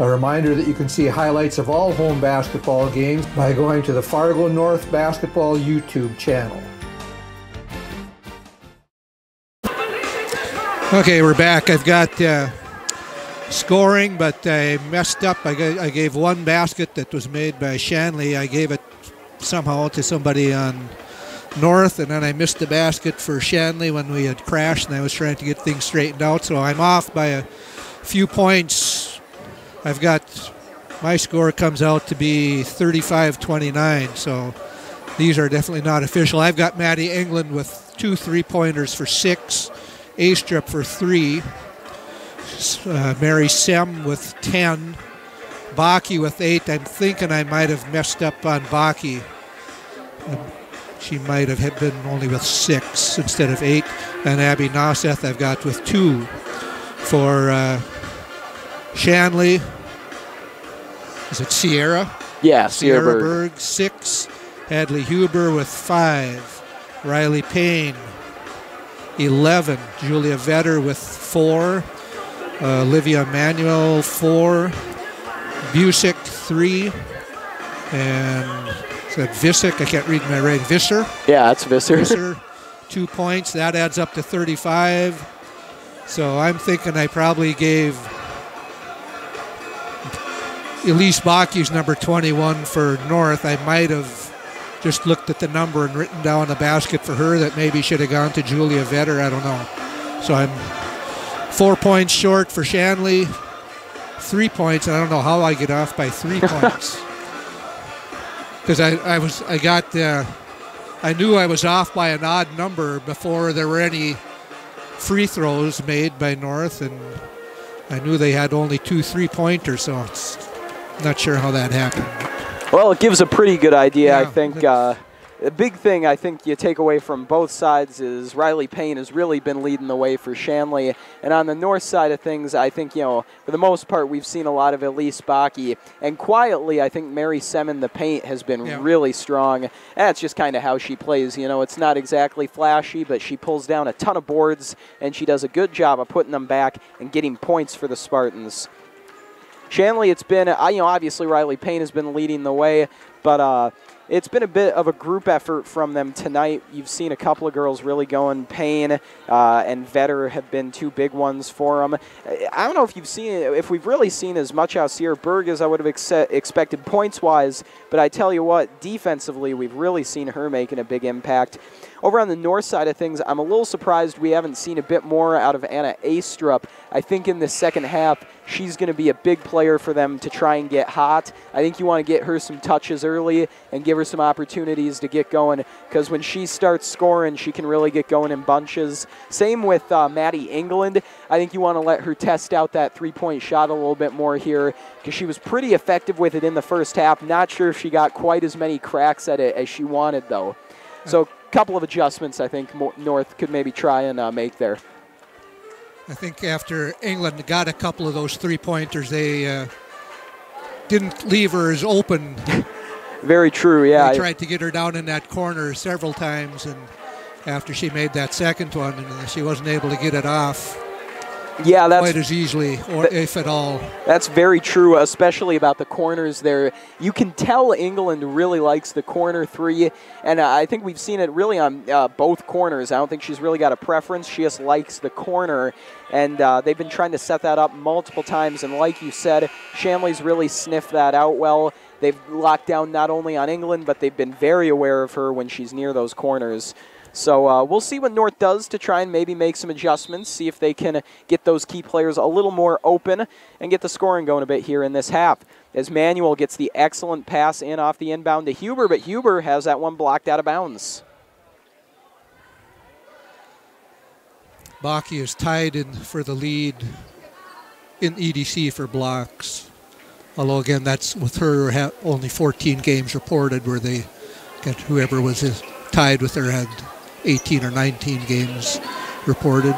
A reminder that you can see highlights of all home basketball games by going to the Fargo North Basketball YouTube channel. Okay, we're back. I've got scoring, but I messed up. I gave one basket that was made by Shanley. I gave it somehow to somebody on North, and then I missed the basket for Shanley when we had crashed, and I was trying to get things straightened out, so I'm off by a few points. I've got, my score comes out to be 35-29, so these are definitely not official. I've got Maddie England with 2 3-pointers for 6, Astrup for 3, Mary Sem with 10, Baki with 8. I'm thinking I might have messed up on Baki. she might have been only with 6 instead of 8. And Abby Noseth I've got with 2. For Shanley, is it Sierra? Yeah, Sierra Berg, 6. Hadley Huber with 5. Riley Payne, 11. Julia Vetter with 4. Olivia Emanuel, 4. Busick, 3. And is that Visick? I can't read my writing. Visser? Yeah, that's Visser. Visser, 2 points. That adds up to 35. So I'm thinking I probably gave Elise Baki's number 21 for North. I might have just looked at the number and written down a basket for her that maybe should have gone to Julia Vetter. I don't know. So I'm 4 points short for Shanley. 3 points. I don't know how I get off by 3 points. Because I knew I was off by an odd number before there were any free throws made by North, and I knew they had only 2 3-pointers, so it's not sure how that happened. Well, it gives a pretty good idea, Yeah, I think. The big thing I think you take away from both sides is Riley Payne has really been leading the way for Shanley. And on the north side of things, I think, for the most part, we've seen a lot of Elise Baki. And quietly, I think Mary Semin, the paint, has been really strong. That's just kind of how she plays. It's not exactly flashy, but she pulls down a ton of boards, and she does a good job of putting them back and getting points for the Spartans. Shanley, it's been, obviously Riley Payne has been leading the way, but it's been a bit of a group effort from them tonight. You've seen a couple of girls really going. Payne and Vetter have been 2 big ones for them. I don't know if we've really seen as much out of Sierra Berg as I would have expected points-wise, but I tell you what, defensively, we've really seen her making a big impact. Over on the north side of things, I'm a little surprised we haven't seen a bit more out of Anna Astrup. I think in the second half, she's going to be a big player for them to try and get hot. I think you want to get her some touches early and give her some opportunities to get going, because when she starts scoring, she can really get going in bunches. Same with Maddie England. I think you want to let her test out that 3-point shot a little bit more here, because she was pretty effective with it in the first half. Not sure if she got quite as many cracks at it as she wanted, though. So couple of adjustments I think North could maybe try and make there. I think after England got a couple of those 3-pointers, they didn't leave her as open. Very true, yeah. They tried to get her down in that corner several times, and after she made that second one, and she wasn't able to get it off. Yeah, that's quite as easily, or if at all. That's very true, especially about the corners there. You can tell England really likes the corner 3, and I think we've seen it really on both corners. I don't think she's really got a preference. She just likes the corner, and they've been trying to set that up multiple times, and like you said, Shanley's really sniffed that out well. They've locked down not only on England, but they've been very aware of her when she's near those corners. So we'll see what North does to try and maybe make some adjustments, see if they can get those key players a little more open and get the scoring going a bit here in this half. As Manuel gets the excellent pass in off the inbound to Huber, but Huber has that one blocked out of bounds. Baki is tied in for the lead in EDC for blocks. Although, again, that's with her only 14 games reported where they get whoever was tied with her had 18 or 19 games reported.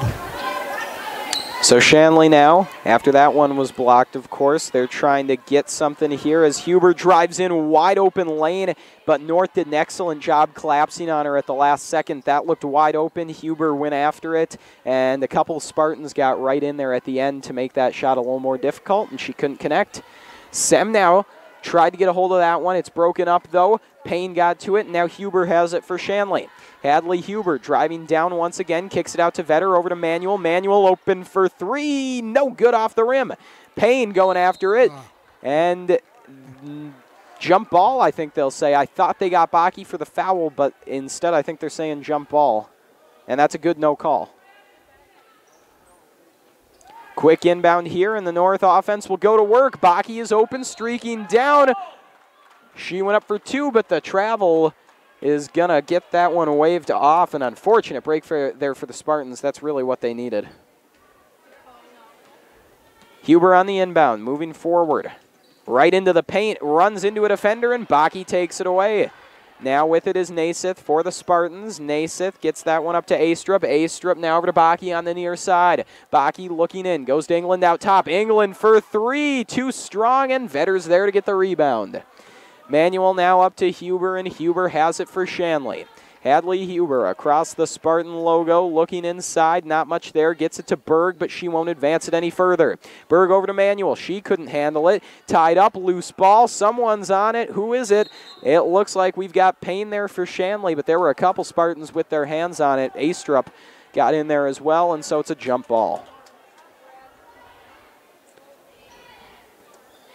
So Shanley now, after that one was blocked, of course, they're trying to get something here as Huber drives in wide open lane, but North did an excellent job collapsing on her at the last second. That looked wide open. Huber went after it, and a couple of Spartans got right in there at the end to make that shot a little more difficult, and she couldn't connect. Sem now tried to get a hold of that one. It's broken up, though. Payne got to it, and now Huber has it for Shanley. Hadley Huber driving down once again, kicks it out to Vetter, over to Manuel. Manuel open for 3, no good off the rim. Payne going after it, and jump ball, I think they'll say. I thought they got Baki for the foul, but instead I think they're saying jump ball, and that's a good no call. Quick inbound here, and the North offense will go to work. Baki is open, streaking down. She went up for 2, but the travel is going to get that one waved off. An unfortunate break there for the Spartans. That's really what they needed. Huber on the inbound, moving forward. Right into the paint, runs into a defender, and Baki takes it away. Now with it is Naiseth for the Spartans. Naiseth gets that one up to Astrup. Astrup now over to Baki on the near side. Baki looking in, goes to England out top. England for three, too strong, and Vetter's there to get the rebound. Manuel now up to Huber, and Huber has it for Shanley. Hadley Huber across the Spartan logo, looking inside, not much there, gets it to Berg, but she won't advance it any further. Berg over to Manuel, she couldn't handle it, tied up, loose ball, someone's on it, who is it? It looks like we've got Payne there for Shanley, but there were a couple Spartans with their hands on it. Astrup got in there as well, and so it's a jump ball.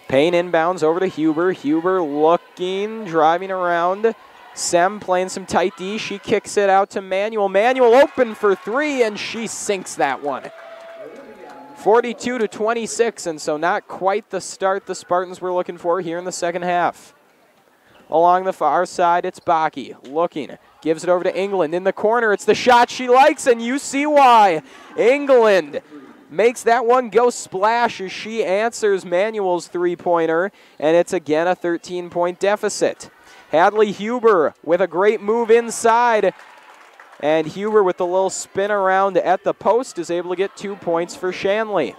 Payne inbounds over to Huber, Huber looking, driving around. Sem playing some tight D. She kicks it out to Manuel. Manuel open for three, and she sinks that one. 42-26, and so not quite the start the Spartans were looking for here in the second half. Along the far side, it's Baki looking. Gives it over to England. In the corner, it's the shot she likes, and you see why. England makes that one go splash as she answers Manuel's three-pointer, and it's again a 13-point deficit. Hadley Huber with a great move inside, and Huber with the little spin around at the post is able to get 2 points for Shanley.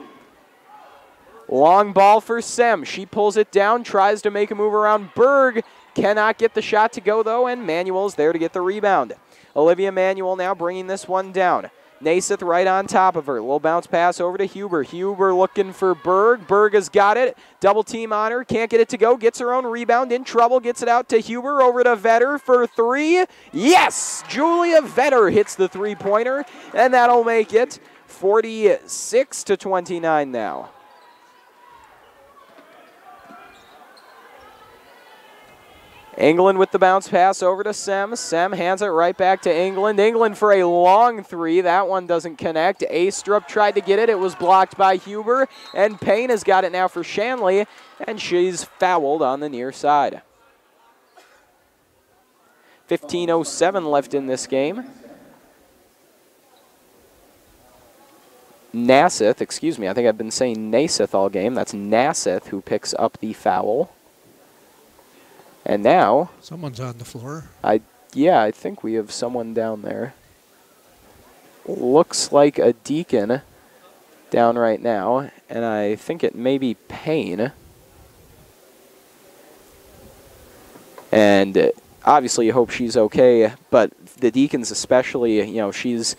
Long ball for Sem. She pulls it down, tries to make a move around Berg, cannot get the shot to go though, and Manuel's there to get the rebound. Olivia Manuel now bringing this one down. Naiseth right on top of her. Little bounce pass over to Huber. Huber looking for Berg. Berg has got it. Double team on her. Can't get it to go. Gets her own rebound. In trouble. Gets it out to Huber. Over to Vetter for three. Yes! Julia Vetter hits the three-pointer, and that'll make it 46-29 now. England with the bounce pass over to Sem. Sem hands it right back to England. England for a long three. That one doesn't connect. Astrup tried to get it. It was blocked by Huber. And Payne has got it now for Shanley. And she's fouled on the near side. 15:07 left in this game. Naiseth, excuse me, I think I've been saying Naiseth all game. That's Naiseth who picks up the foul. And now... someone's on the floor. I think we have someone down there. Looks like a Deacon down right now, and I think it may be Payne. And obviously you hope she's okay, but the Deacons especially, you know, she's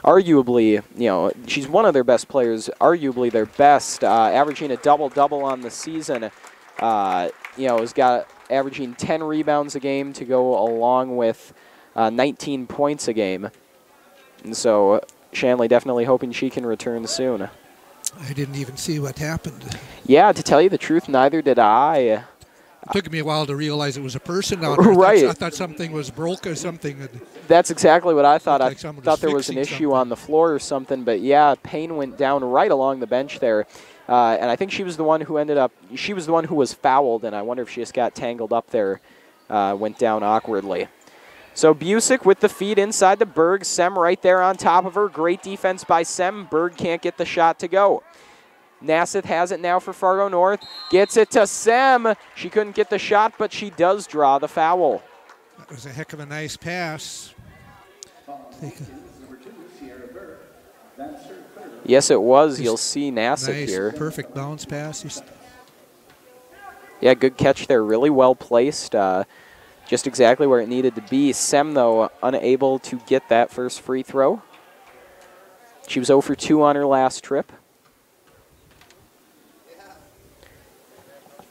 arguably, you know, she's one of their best players, arguably their best, averaging a double-double on the season. You know, has got averaging 10 rebounds a game to go along with 19 points a game. And so Shanley definitely hoping she can return soon. I didn't even see what happened. Yeah, to tell you the truth, neither did I. It took me a while to realize it was a person out there. Right. I thought something was broke or something. That's exactly what I thought. I like thought there was an issue on the floor or something. But yeah, Payne went down right along the bench there. And I think she was the one who ended up, she was the one who was fouled, and I wonder if she just got tangled up there, went down awkwardly. So Busick with the feed inside to Berg. Sem right there on top of her. Great defense by Sem. Berg can't get the shot to go. Naiseth has it now for Fargo North. Gets it to Sem. She couldn't get the shot, but she does draw the foul. That was a heck of a nice pass. Yes, it was. You'll see Naiseth nice, here. Perfect bounce pass. Yeah, good catch there. Really well placed. Just exactly where it needed to be. Sem, though, unable to get that first free throw. She was 0 for 2 on her last trip.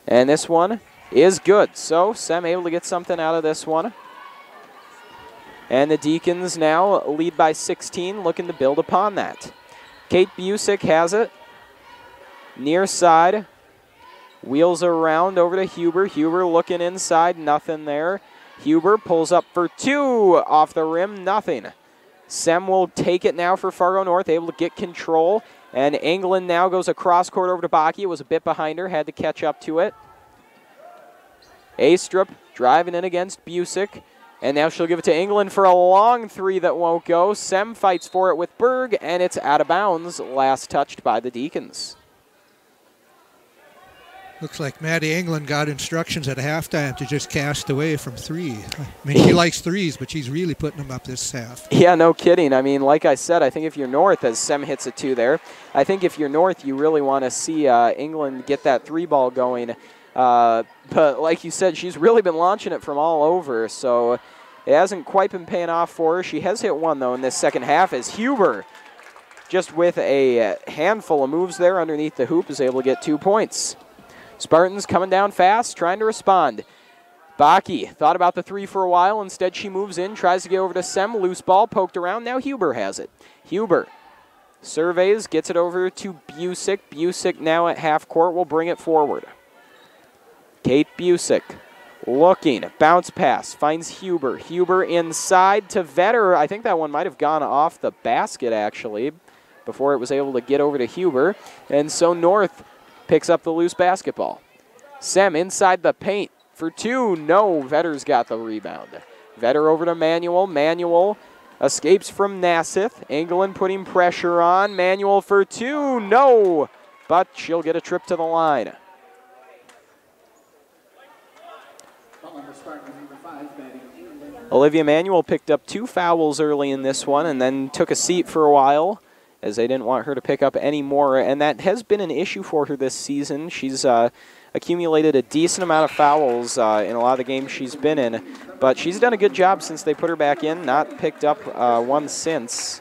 And this one is good. So Sem able to get something out of this one. And the Deacons now lead by 16, looking to build upon that. Kate Busick has it. Near side. Wheels around over to Huber. Huber looking inside. Nothing there. Huber pulls up for two. Off the rim. Nothing. Sem will take it now for Fargo North. Able to get control. And England now goes across court over to Baki. It was a bit behind her. Had to catch up to it. Astrup driving in against Busick. And now she'll give it to England for a long three that won't go. Sem fights for it with Berg, and it's out of bounds. Last touched by the Deacons. Looks like Maddie England got instructions at halftime to just cast away from 3. I mean, she likes threes, but she's really putting them up this half. Yeah, no kidding. I mean, like I said, I think if you're North, as Sem hits a 2 there, I think if you're North, you really want to see England get that 3-ball going. But like you said, she's really been launching it from all over, so it hasn't quite been paying off for her. She has hit 1, though, in this second half as Huber, just with a handful of moves there underneath the hoop, is able to get 2 points. Spartans coming down fast, trying to respond. Baki thought about the 3 for a while. Instead, she moves in, tries to get over to Sem. Loose ball poked around. Now Huber has it. Huber surveys, gets it over to Busick. Busick now at half court will bring it forward. Kate Busick looking. Bounce pass. Finds Huber. Huber inside to Vetter. I think that one might have gone off the basket, actually, before it was able to get over to Huber. And so North picks up the loose basketball. Sem inside the paint for 2. No, Vetter's got the rebound. Vetter over to Manuel. Manuel escapes from Nassif. England putting pressure on. Manuel for 2. No, but she'll get a trip to the line. Olivia Manuel picked up 2 fouls early in this one and then took a seat for a while, as they didn't want her to pick up any more, and that has been an issue for her this season. She's accumulated a decent amount of fouls in a lot of the games she's been in, but she's done a good job since they put her back in, not picked up one since.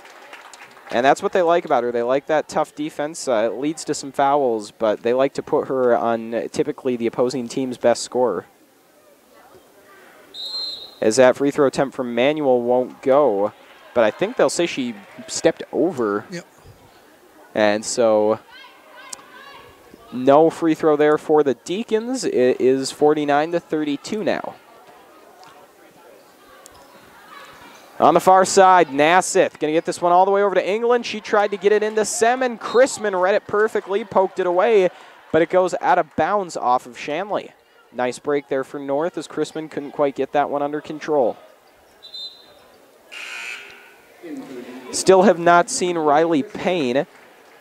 And that's what they like about her. They like that tough defense. It leads to some fouls, but they like to put her on typically the opposing team's best scorer. As that free throw attempt from Manuel won't go, but I think they'll say she stepped over. Yep. And so no free throw there for the Deacons. It is 49-32 now. On the far side, Nassif going to get this one all the way over to England. She tried to get it into Sem, and Chrisman read it perfectly, poked it away, but it goes out of bounds off of Shanley. Nice break there for North as Chrisman couldn't quite get that one under control. Still have not seen Riley Payne,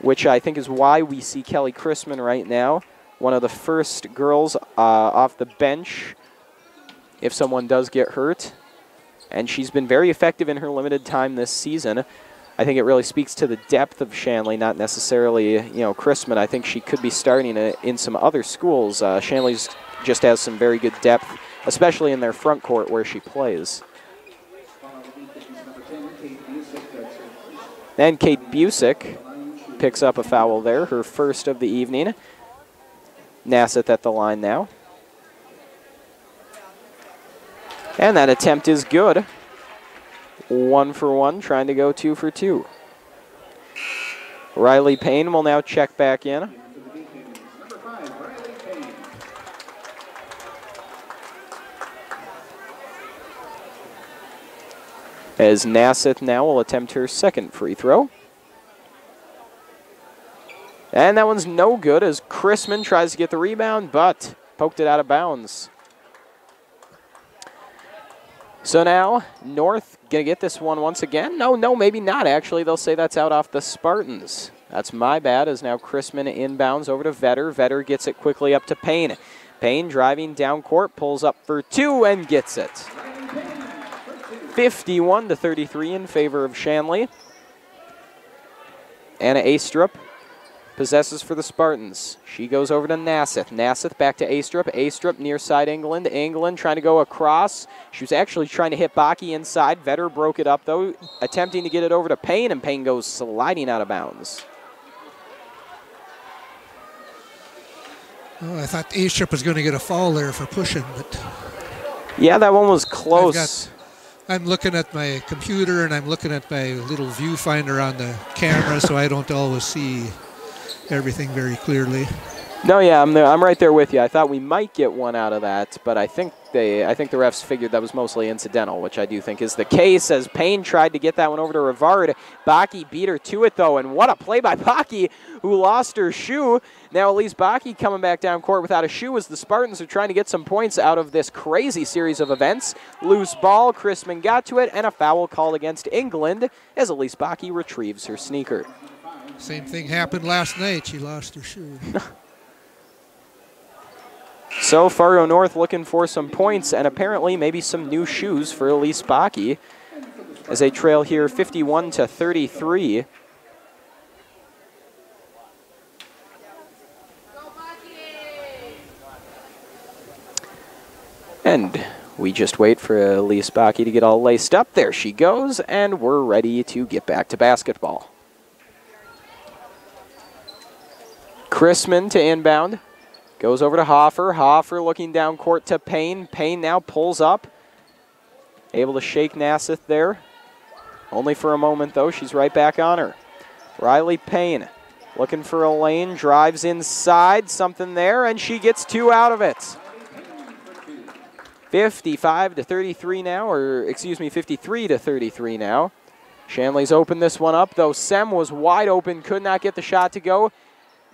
which I think is why we see Kelly Chrisman right now. One of the first girls off the bench if someone does get hurt. And she's been very effective in her limited time this season. I think it really speaks to the depth of Shanley, not necessarily, Chrisman. I think she could be starting in some other schools. Shanley's just has some very good depth, especially in their front court where she plays. And Kate Busick picks up a foul there, her first of the evening. Nassif at the line now. And that attempt is good. 1 for 1, trying to go 2 for 2. Riley Payne will now check back in. As Nassif now will attempt her second free throw. And that one's no good as Chrisman tries to get the rebound, but poked it out of bounds. So now, North going to get this one once again. No, maybe not, actually. They'll say that's out off the Spartans. That's my bad, as now Chrisman inbounds over to Vetter. Vetter gets it quickly up to Payne. Payne driving down court, pulls up for 2 and gets it. 51-33 in favor of Shanley. Anna Astrup possesses for the Spartans. She goes over to Nassif. Nassif back to Astrup. Astrup near side England. England trying to go across. She was actually trying to hit Baki inside. Vetter broke it up, though, attempting to get it over to Payne, and Payne goes sliding out of bounds. Oh, I thought Astrup was going to get a foul there for pushing, but... Yeah, that one was close. I'm looking at my computer, and I'm looking at my little viewfinder on the camera, so I don't always see everything very clearly. No, yeah, I'm right there with you. I thought we might get one out of that, but I think the refs figured that was mostly incidental, which I do think is the case, as Payne tried to get that one over to Rivard. Baki beat her to it, though, and what a play by Baki, who lost her shoe. Now Elise Baki coming back down court without a shoe as the Spartans are trying to get some points out of this crazy series of events. Loose ball, Chrisman got to it, and a foul called against England as Elise Baki retrieves her sneaker. Same thing happened last night. She lost her shoe. So Fargo North looking for some points and apparently maybe some new shoes for Elise Bakke as they trail here 51-33. And we just wait for Elise Bakke to get all laced up. There she goes, and we're ready to get back to basketball. Chrisman to inbound. Goes over to Hoffer. Hoffer looking down court to Payne. Payne now pulls up. Able to shake Nasseth there. Only for a moment, though. She's right back on her. Riley Payne looking for a lane. Drives inside. Something there, and she gets 2 out of it. 55-33 now, or excuse me, 53-33 now. Shanley's opened this one up, though. Sem was wide open, could not get the shot to go.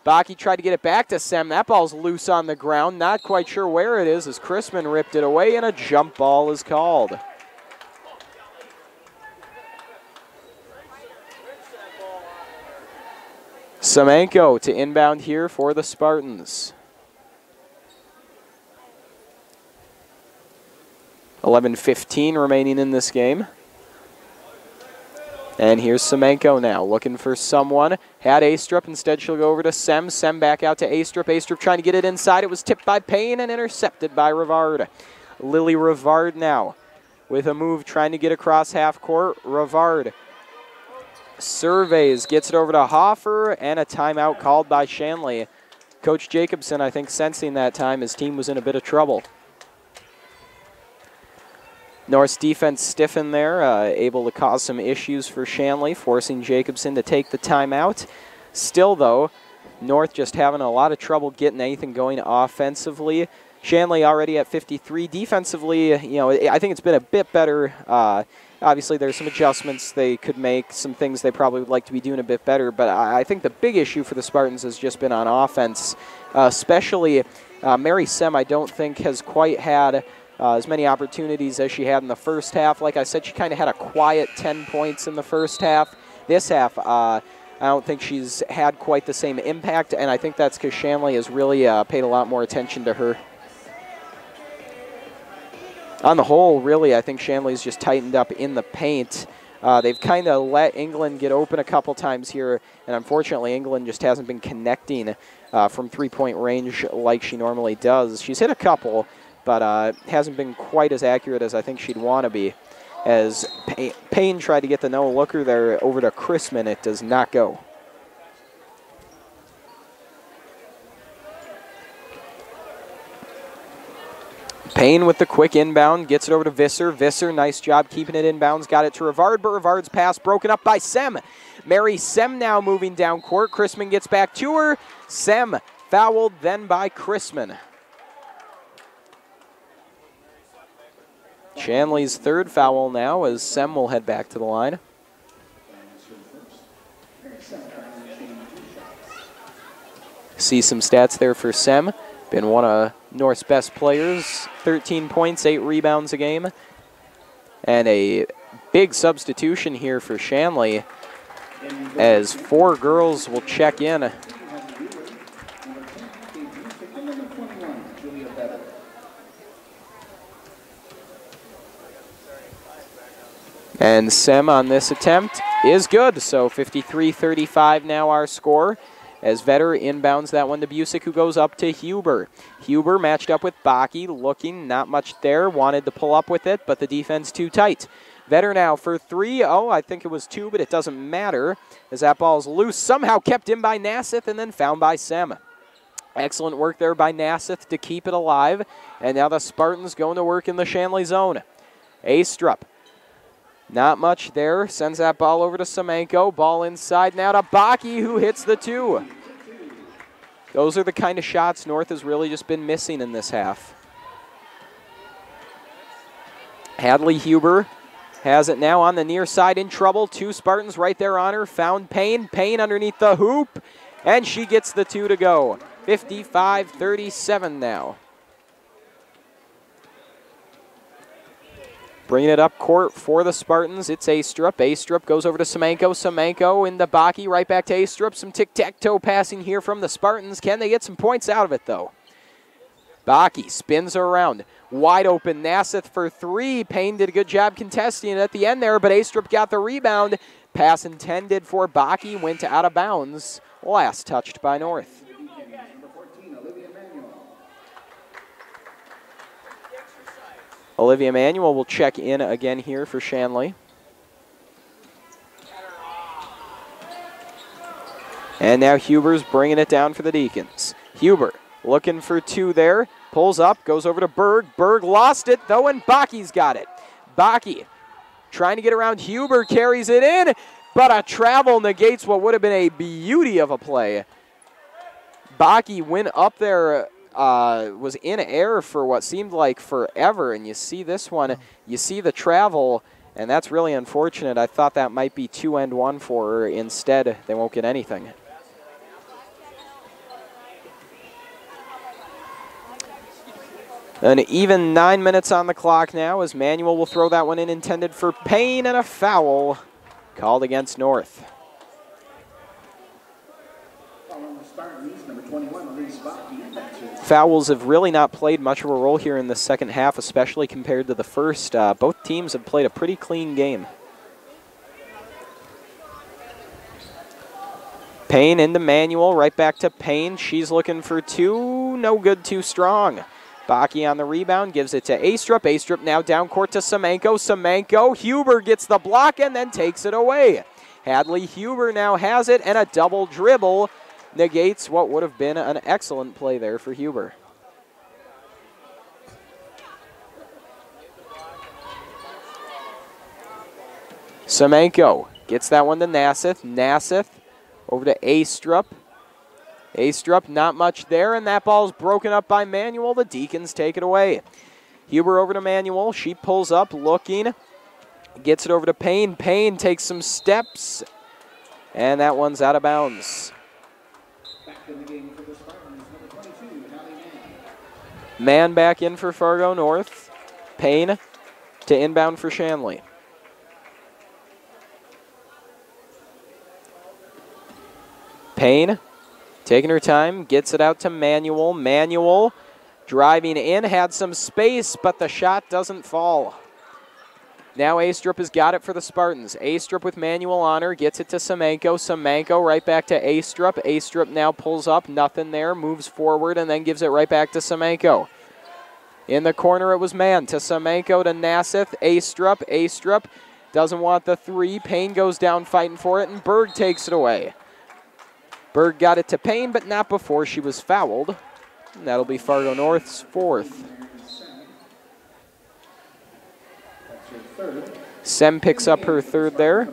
Bakke tried to get it back to Sem. That ball's loose on the ground. Not quite sure where it is as Chrisman ripped it away, and a jump ball is called. Semenko to inbound here for the Spartans. 11:15 remaining in this game. And here's Semenko now, looking for someone. Had Astrup, instead she'll go over to Sem. Sem back out to Astrup. Astrup trying to get it inside. It was tipped by Payne and intercepted by Rivard. Lily Rivard now with a move trying to get across half court. Rivard surveys, gets it over to Hoffer, and a timeout called by Shanley. Coach Jacobson, I think, sensing that time his team was in a bit of trouble. North's defense stiffened there, able to cause some issues for Shanley, forcing Jacobson to take the timeout. Still, though, North just having a lot of trouble getting anything going offensively. Shanley already at 53. Defensively, you know, I think it's been a bit better. Obviously, there's some adjustments they could make, some things they probably would like to be doing a bit better, but I think the big issue for the Spartans has just been on offense, especially Mary Sem, I don't think has quite had as many opportunities as she had in the first half. Like I said, she kind of had a quiet 10 points in the first half. This half, I don't think she's had quite the same impact, and I think that's because Shanley has really paid a lot more attention to her. On the whole, really, I think Shanley's just tightened up in the paint. They've kind of let England get open a couple times here, and unfortunately England just hasn't been connecting from three-point range like she normally does. She's hit a couple, but hasn't been quite as accurate as I think she'd want to be. As Payne tried to get the no-looker there over to Chrisman, it does not go. Payne with the quick inbound, gets it over to Visser. Visser, nice job keeping it inbounds, got it to Rivard, but Rivard's pass broken up by Sem. Mary Sem now moving down court. Chrisman gets back to her. Sem fouled then by Chrisman. Shanley's third foul now as Sem will head back to the line. See some stats there for Sem. Been one of North's best players. 13 points, 8 rebounds a game. And a big substitution here for Shanley as 4 girls will check in. And Sem on this attempt is good. So 53-35 now our score. As Vetter inbounds that one to Busick, who goes up to Huber. Huber matched up with Bakke, looking not much there. Wanted to pull up with it, but the defense too tight. Vetter now for 3. Oh, I think it was 2, but it doesn't matter as that ball's loose. Somehow kept in by Nasseth and then found by Sem. Excellent work there by Nasseth to keep it alive. And now the Spartans going to work in the Shanley zone. Astrup. Not much there. Sends that ball over to Semenko. Ball inside now to Bakke, who hits the 2. Those are the kind of shots North has really just been missing in this half. Hadley Huber has it now on the near side in trouble. 2 Spartans right there on her. Found Payne. Payne underneath the hoop. And she gets the 2 to go. 55-37 now. Bringing it up court for the Spartans, it's Astrup. Astrup goes over to Semenko. Semenko into Bakke, right back to Astrup. Some tic-tac-toe passing here from the Spartans. Can they get some points out of it, though? Baki spins her around. Wide open, Nasseth for 3. Payne did a good job contesting it at the end there, but Astrup got the rebound. Pass intended for Baki, went out of bounds. Last touched by North. Olivia Manuel will check in again here for Shanley. And now Huber's bringing it down for the Deacons. Huber looking for 2 there. Pulls up, goes over to Berg. Berg lost it, though, and Baki's got it. Baki trying to get around Huber, carries it in, but a travel negates what would have been a beauty of a play. Baki went up there, was in air for what seemed like forever, and you see this one, you see the travel, and that's really unfortunate. I thought that might be 2-and-1 for her. Instead, they won't get anything. An even 9 minutes on the clock now as Manuel will throw that one in, intended for Payne, and a foul called against North. Fouls have really not played much of a role here in the second half, especially compared to the first. Both teams have played a pretty clean game. Payne into Manuel, right back to Payne. She's looking for 2, no good, too strong. Baki on the rebound, gives it to Astrup. Astrup now down court to Semenko. Semenko, Huber gets the block and then takes it away. Hadley Huber now has it, and a double dribble negates what would have been an excellent play there for Huber. Semenko gets that one to Nasseth. Nasseth over to Astrup. Astrup, not much there, and that ball's broken up by Manuel. The Deacons take it away. Huber over to Manuel. She pulls up, looking. Gets it over to Payne. Payne takes some steps, and that one's out of bounds. Back in the game for the Spartans, number 22, Hallie Mann. Man back in for Fargo North. Payne to inbound for Shanley. Payne taking her time, gets it out to Manuel. Manuel driving in, had some space, but the shot doesn't fall. Now Astrup has got it for the Spartans. Astrup with Manuel on her, gets it to Semenko. Semenko right back to Astrup. Astrup now pulls up, nothing there, moves forward, and then gives it right back to Semenko. In the corner it was Mann to Semenko to Nasseth. Astrup, Astrup doesn't want the 3. Payne goes down fighting for it, and Berg takes it away. Berg got it to Payne, but not before she was fouled. And that'll be Fargo North's 4th. Sem picks up her 3rd there,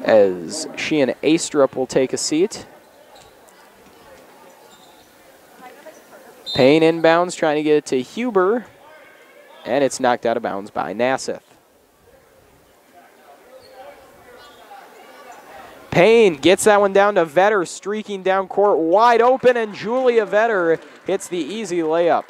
as she and Astrup will take a seat. Payne inbounds, trying to get it to Huber, and it's knocked out of bounds by Nasseth. Payne gets that one down to Vetter, streaking down court, wide open, and Julia Vetter hits the easy layup.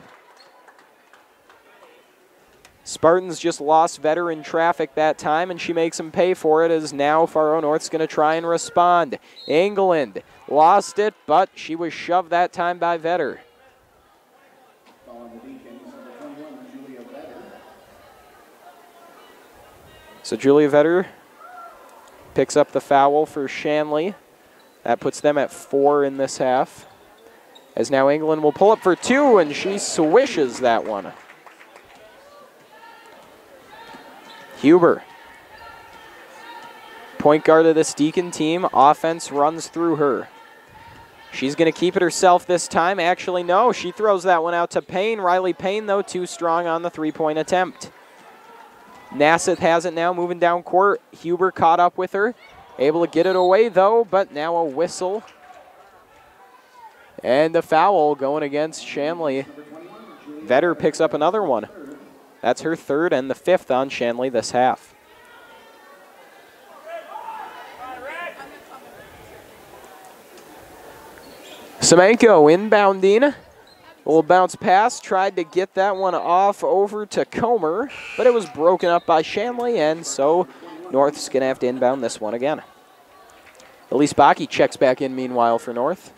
Spartans just lost Vetter in traffic that time, and she makes him pay for it, as now Fargo North's going to try and respond. England lost it, but she was shoved that time by Vetter. So Julia Vetter picks up the foul for Shanley. That puts them at 4 in this half. As now England will pull up for 2, and she swishes that one. Huber, point guard of this Deacon team. Offense runs through her. She's going to keep it herself this time. Actually, no, she throws that one out to Payne. Riley Payne, though, too strong on the 3-point attempt. Nasseth has it now, moving down court. Huber caught up with her. Able to get it away, though, but now a whistle. And the foul going against Shanley. Vetter picks up another one. That's her 3rd and the 5th on Shanley this half. Semenko inbounding. A little bounce pass, tried to get that one off over to Comer, but it was broken up by Shanley, and so North's going to have to inbound this one again. Elise Baki checks back in meanwhile for North.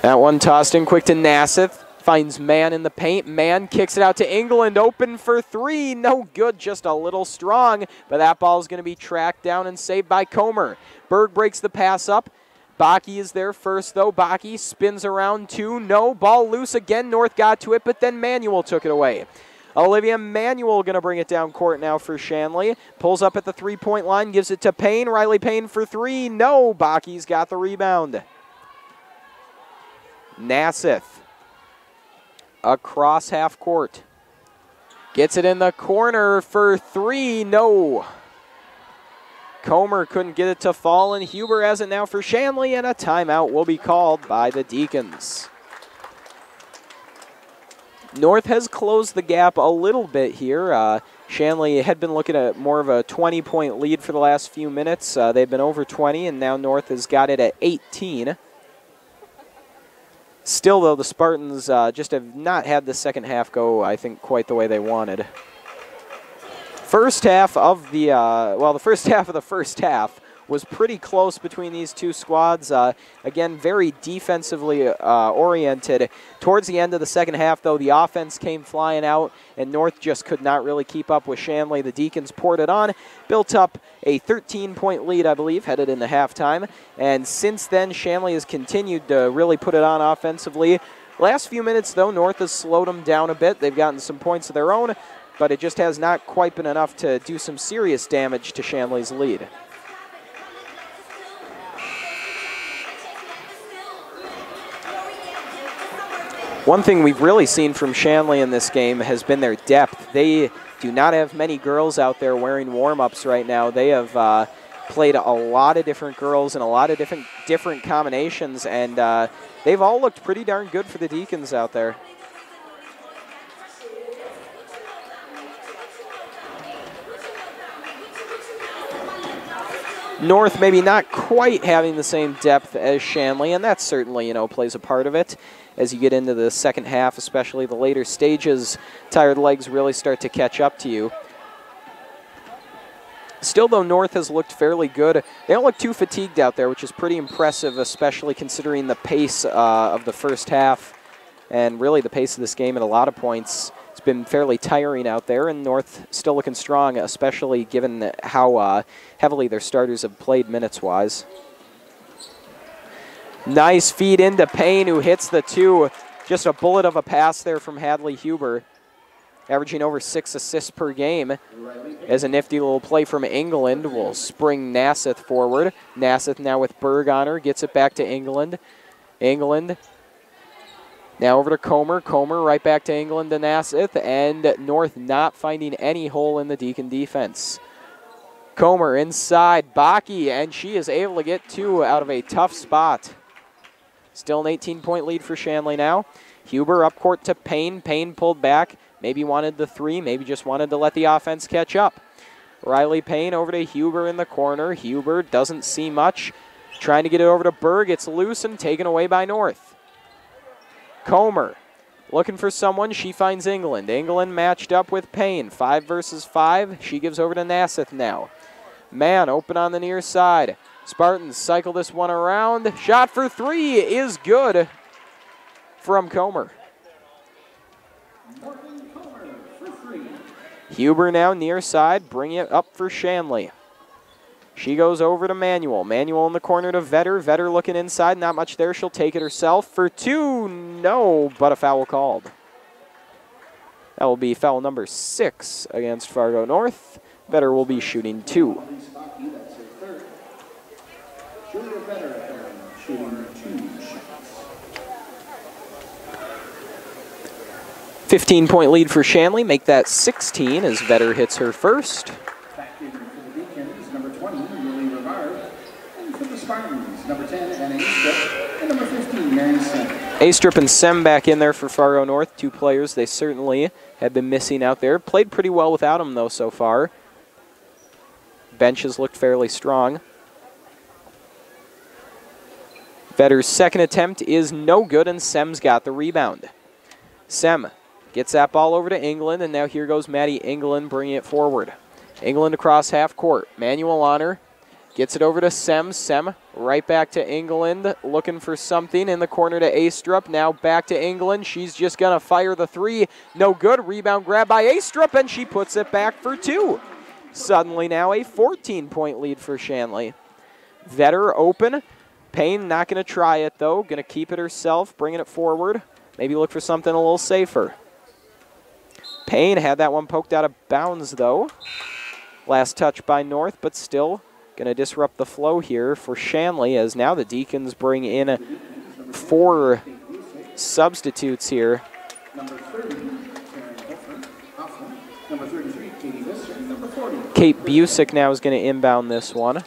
That one tossed in quick to Nasseth. Finds Mann in the paint. Mann kicks it out to England. Open for three. No good, just a little strong. But that ball is going to be tracked down and saved by Comer. Berg breaks the pass up. Baki is there first, though. Baki spins around two. No. Ball loose again. North got to it, but then Manuel took it away. Olivia Manuel going to bring it down court now for Shanley. Pulls up at the three-point line. Gives it to Payne. Riley Payne for three. No. Baki's got the rebound. Nasseth. Across half court. Gets it in the corner for three. No. Comer couldn't get it to fall, and Huber has it now for Shanley, and a timeout will be called by the Deacons. North has closed the gap a little bit here. Shanley had been looking at more of a 20-point lead for the last few minutes. They've been over 20, and now North has got it at 18. Still, though, the Spartans just have not had the second half go, I think, quite the way they wanted. First half of the, the first half of the first half was pretty close between these two squads. Again, very defensively oriented. Towards the end of the second half, though, the offense came flying out, and North just could not really keep up with Shanley. The Deacons poured it on, built up a 13-point lead, I believe, headed into halftime. And since then, Shanley has continued to really put it on offensively. Last few minutes, though, North has slowed them down a bit. They've gotten some points of their own, but it just has not quite been enough to do some serious damage to Shanley's lead. One thing we've really seen from Shanley in this game has been their depth. They do not have many girls out there wearing warm-ups right now. They have played a lot of different girls in a lot of different combinations, and they've all looked pretty darn good for the Deacons out there. North maybe not quite having the same depth as Shanley, and that certainly, plays a part of it. As you get into the second half, especially the later stages, tired legs really start to catch up to you. Still, though, North has looked fairly good. They don't look too fatigued out there, which is pretty impressive, especially considering the pace of the first half and really the pace of this game at a lot of points. It's been fairly tiring out there, and North still looking strong, especially given how heavily their starters have played minutes-wise. Nice feed into Payne, who hits the two. Just a bullet of a pass there from Hadley Huber, averaging over 6 assists per game. As a nifty little play from England will spring Nasseth forward. Nasseth now with Berg on her, gets it back to England. England now over to Comer. Comer right back to England to Nasseth, and North not finding any hole in the Deacon defense. Comer inside, Baki, and she is able to get two out of a tough spot. Still an 18-point lead for Shanley now. Huber up court to Payne. Payne pulled back. Maybe wanted the three. Maybe just wanted to let the offense catch up. Riley Payne over to Huber in the corner. Huber doesn't see much. Trying to get it over to Berg. It's loose and taken away by North. Comer looking for someone. She finds England. England matched up with Payne. 5 versus 5. She gives over to Nasseth now. Mann open on the near side. Spartans cycle this one around. Shot for three is good from Comer. Huber now near side, bringing it up for Shanley. She goes over to Manuel. Manuel in the corner to Vetter. Vetter looking inside, not much there. She'll take it herself for two. No, but a foul called. That will be foul number 6 against Fargo North. Vetter will be shooting 2. 15-point lead for Shanley. Make that 16 as Vetter hits her first. Back in for the Deacons, number 20, Lily Rivard. And for the Spartans, number 10, Anna Astrup. And number 15, Mary Sem. Astrup and Sem back in there for Fargo North. 2 players they certainly have been missing out there. Played pretty well without them, though, so far. Bench has looked fairly strong. Vetter's second attempt is no good, and Sem's got the rebound. Sem gets that ball over to England, and now here goes Maddie England bringing it forward. England across half court. Manuel on her. Gets it over to Sem. Sem right back to England, looking for something in the corner to Astrup. Now back to England. She's just going to fire the three. No good. Rebound grab by Astrup, and she puts it back for two. Suddenly now a 14-point lead for Shanley. Vetter open. Payne not going to try it, though. Going to keep it herself, bringing it forward. Maybe look for something a little safer. Payne had that one poked out of bounds, though. Last touch by North, but still going to disrupt the flow here for Shanley, as now the Deacons bring in 4 substitutes here. Number 30, number 33, Katie Visser, number 40. Kate Busick now is going to inbound this one.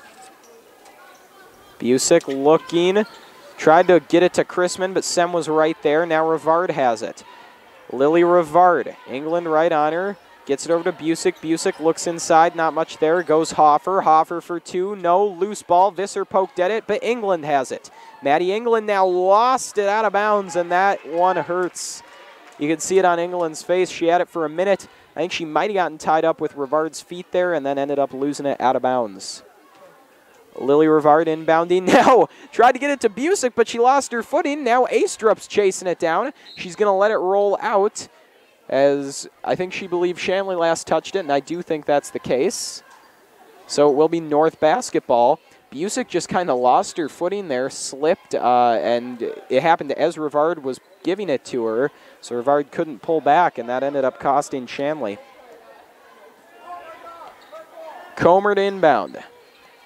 Busick looking, tried to get it to Chrisman, but Sem was right there. Now Rivard has it. Lily Rivard, England right on her. Gets it over to Busick. Busick looks inside, not much there. Goes Hoffer. Hoffer for two. No, loose ball. Visser poked at it, but England has it. Maddie England now lost it out of bounds, and that one hurts. You can see it on England's face. She had it for a minute. I think she might have gotten tied up with Rivard's feet there and then ended up losing it out of bounds. Lily Rivard inbounding now. Tried to get it to Busick, but she lost her footing. Now Astrup's chasing it down. She's going to let it roll out, as I think she believes Shanley last touched it, and I do think that's the case. So it will be North basketball. Busick just kind of lost her footing there, slipped, and it happened as Rivard was giving it to her. So Rivard couldn't pull back, and that ended up costing Shanley. Comer to inbound.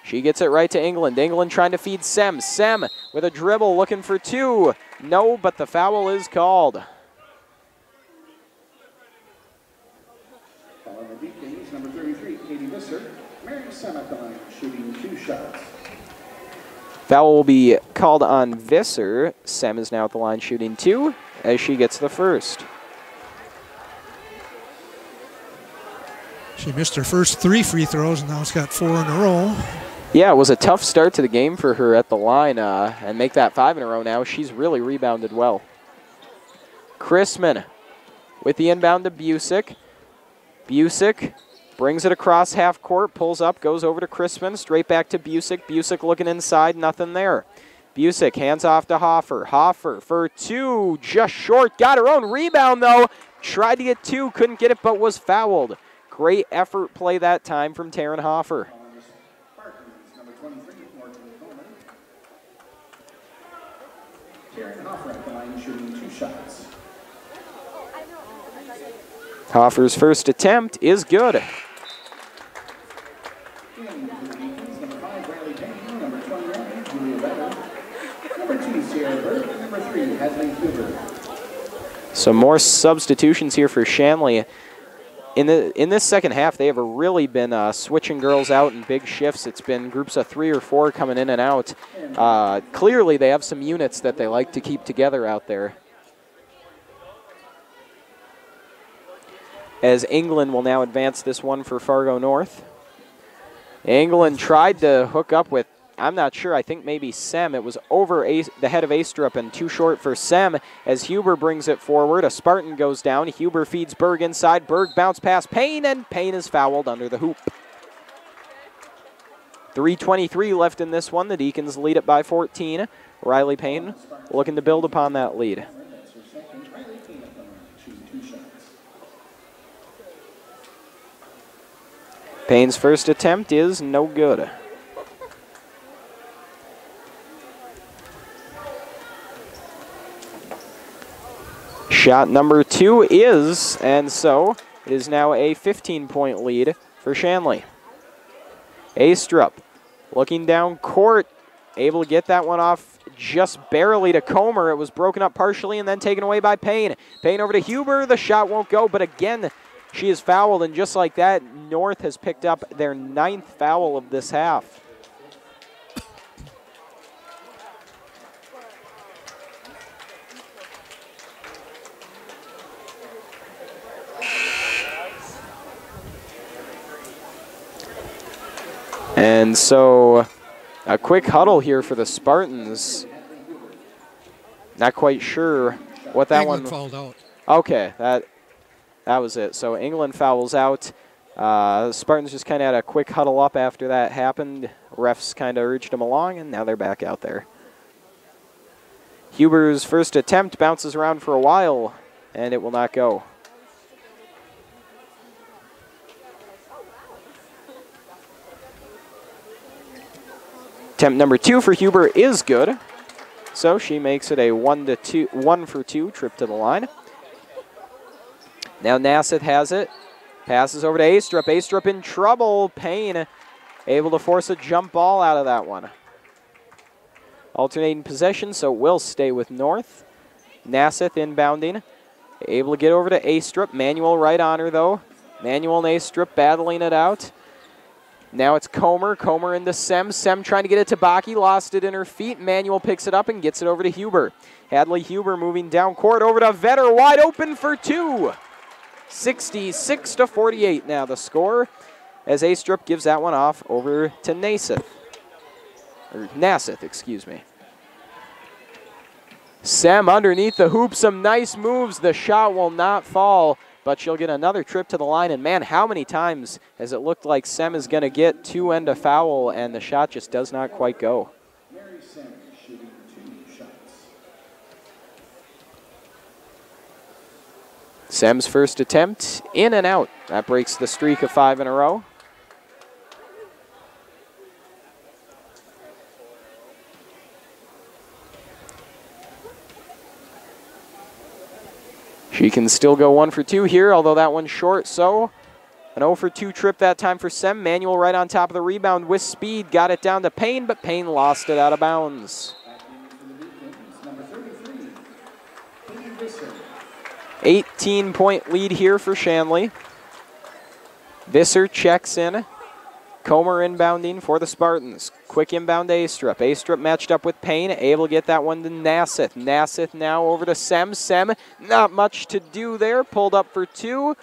She gets it right to England. England trying to feed Sem. Sem with a dribble looking for two. No, but the foul is called. Foul on the Deacons, number 33, Katie Visser. Mary Sem at the line, shooting 2 shots. Foul will be called on Visser. Sem is now at the line shooting 2 as she gets the first. She missed her first 3 free throws, and now it's got 4 in a row. Yeah, it was a tough start to the game for her at the line, and make that 5 in a row now. She's really rebounded well. Chrisman with the inbound to Busick. Busick brings it across half court, pulls up, goes over to Chrisman, straight back to Busick. Busick looking inside, nothing there. Busick hands off to Hoffer. Hoffer for 2, just short. Got her own rebound, though. Tried to get 2, couldn't get it, but was fouled. Great effort play that time from Taryn Hoffer. Taryn Hoffer at the line shooting 2 shots. Hoffer's first attempt is good. Number 5, Riley Payne. Number 21, Julia Vetter. Number 2, Sierra Burke. And number 3, Hadley Huber. Some more substitutions here for Shanley. In this second half, they have really been switching girls out in big shifts. It's been groups of 3 or 4 coming in and out. Clearly, they have some units that they like to keep together out there. As England will now advance this one for Fargo North. England tried to hook up with, I'm not sure, I think maybe Sem. It was over the head of Astrup and too short for Sem as Huber brings it forward. A Spartan goes down. Huber feeds Berg inside. Berg bounce past Payne, and Payne is fouled under the hoop. 3:23 left in this one. The Deacons lead it by 14. Riley Payne looking to build upon that lead. Payne's first attempt is no good. Shot number 2 is, and so it is now a 15-point lead for Shanley. Astrup looking down court, able to get that one off just barely to Comer. It was broken up partially and then taken away by Payne. Payne over to Huber. The shot won't go, but again, she is fouled, and just like that, North has picked up their 9th foul of this half. And so a quick huddle here for the Spartans. Not quite sure what that England one. fouled out. Okay, that was it. So England fouls out. Spartans just kind of had a quick huddle up after that happened. Refs kind of urged him along, and now they're back out there. Huber's first attempt bounces around for a while, and it will not go. Attempt number 2 for Huber is good, so she makes it a 1 for 2 trip to the line. Now Nasseth has it, passes over to Astrup. Astrup in trouble. Payne able to force a jump ball out of that one. Alternating possession, so it will stay with North. Nasseth inbounding, able to get over to Astrup. Manuel right on her though. Manuel and Astrup battling it out. Now it's Comer. Comer into Sem. Sem trying to get it to Baki. Lost it in her feet. Manuel picks it up and gets it over to Huber. Hadley Huber moving down court over to Vetter. Wide open for 2. 66-48 now the score as Astrup gives that one off over to Nasseth. Or Nasseth, excuse me. Sem underneath the hoop. Some nice moves. The shot will not fall, but she'll get another trip to the line. And man, how many times has it looked like Sem is going to get 2 and a foul, and the shot just does not quite go. Mary Sem shooting 2 shots. Sem's first attempt, in and out. That breaks the streak of 5 in a row. She can still go 1 for 2 here, although that one's short, so an 0 for 2 trip that time for Sem. Manuel right on top of the rebound with speed. Got it down to Payne, but Payne lost it out of bounds. 18-point lead here for Shanley. Visser checks in. Comer inbounding for the Spartans. Quick inbound to Astrup. Astrup matched up with Payne, able to get that one to Nasseth. Nasseth now over to Sem. Sem, not much to do there. Pulled up for 2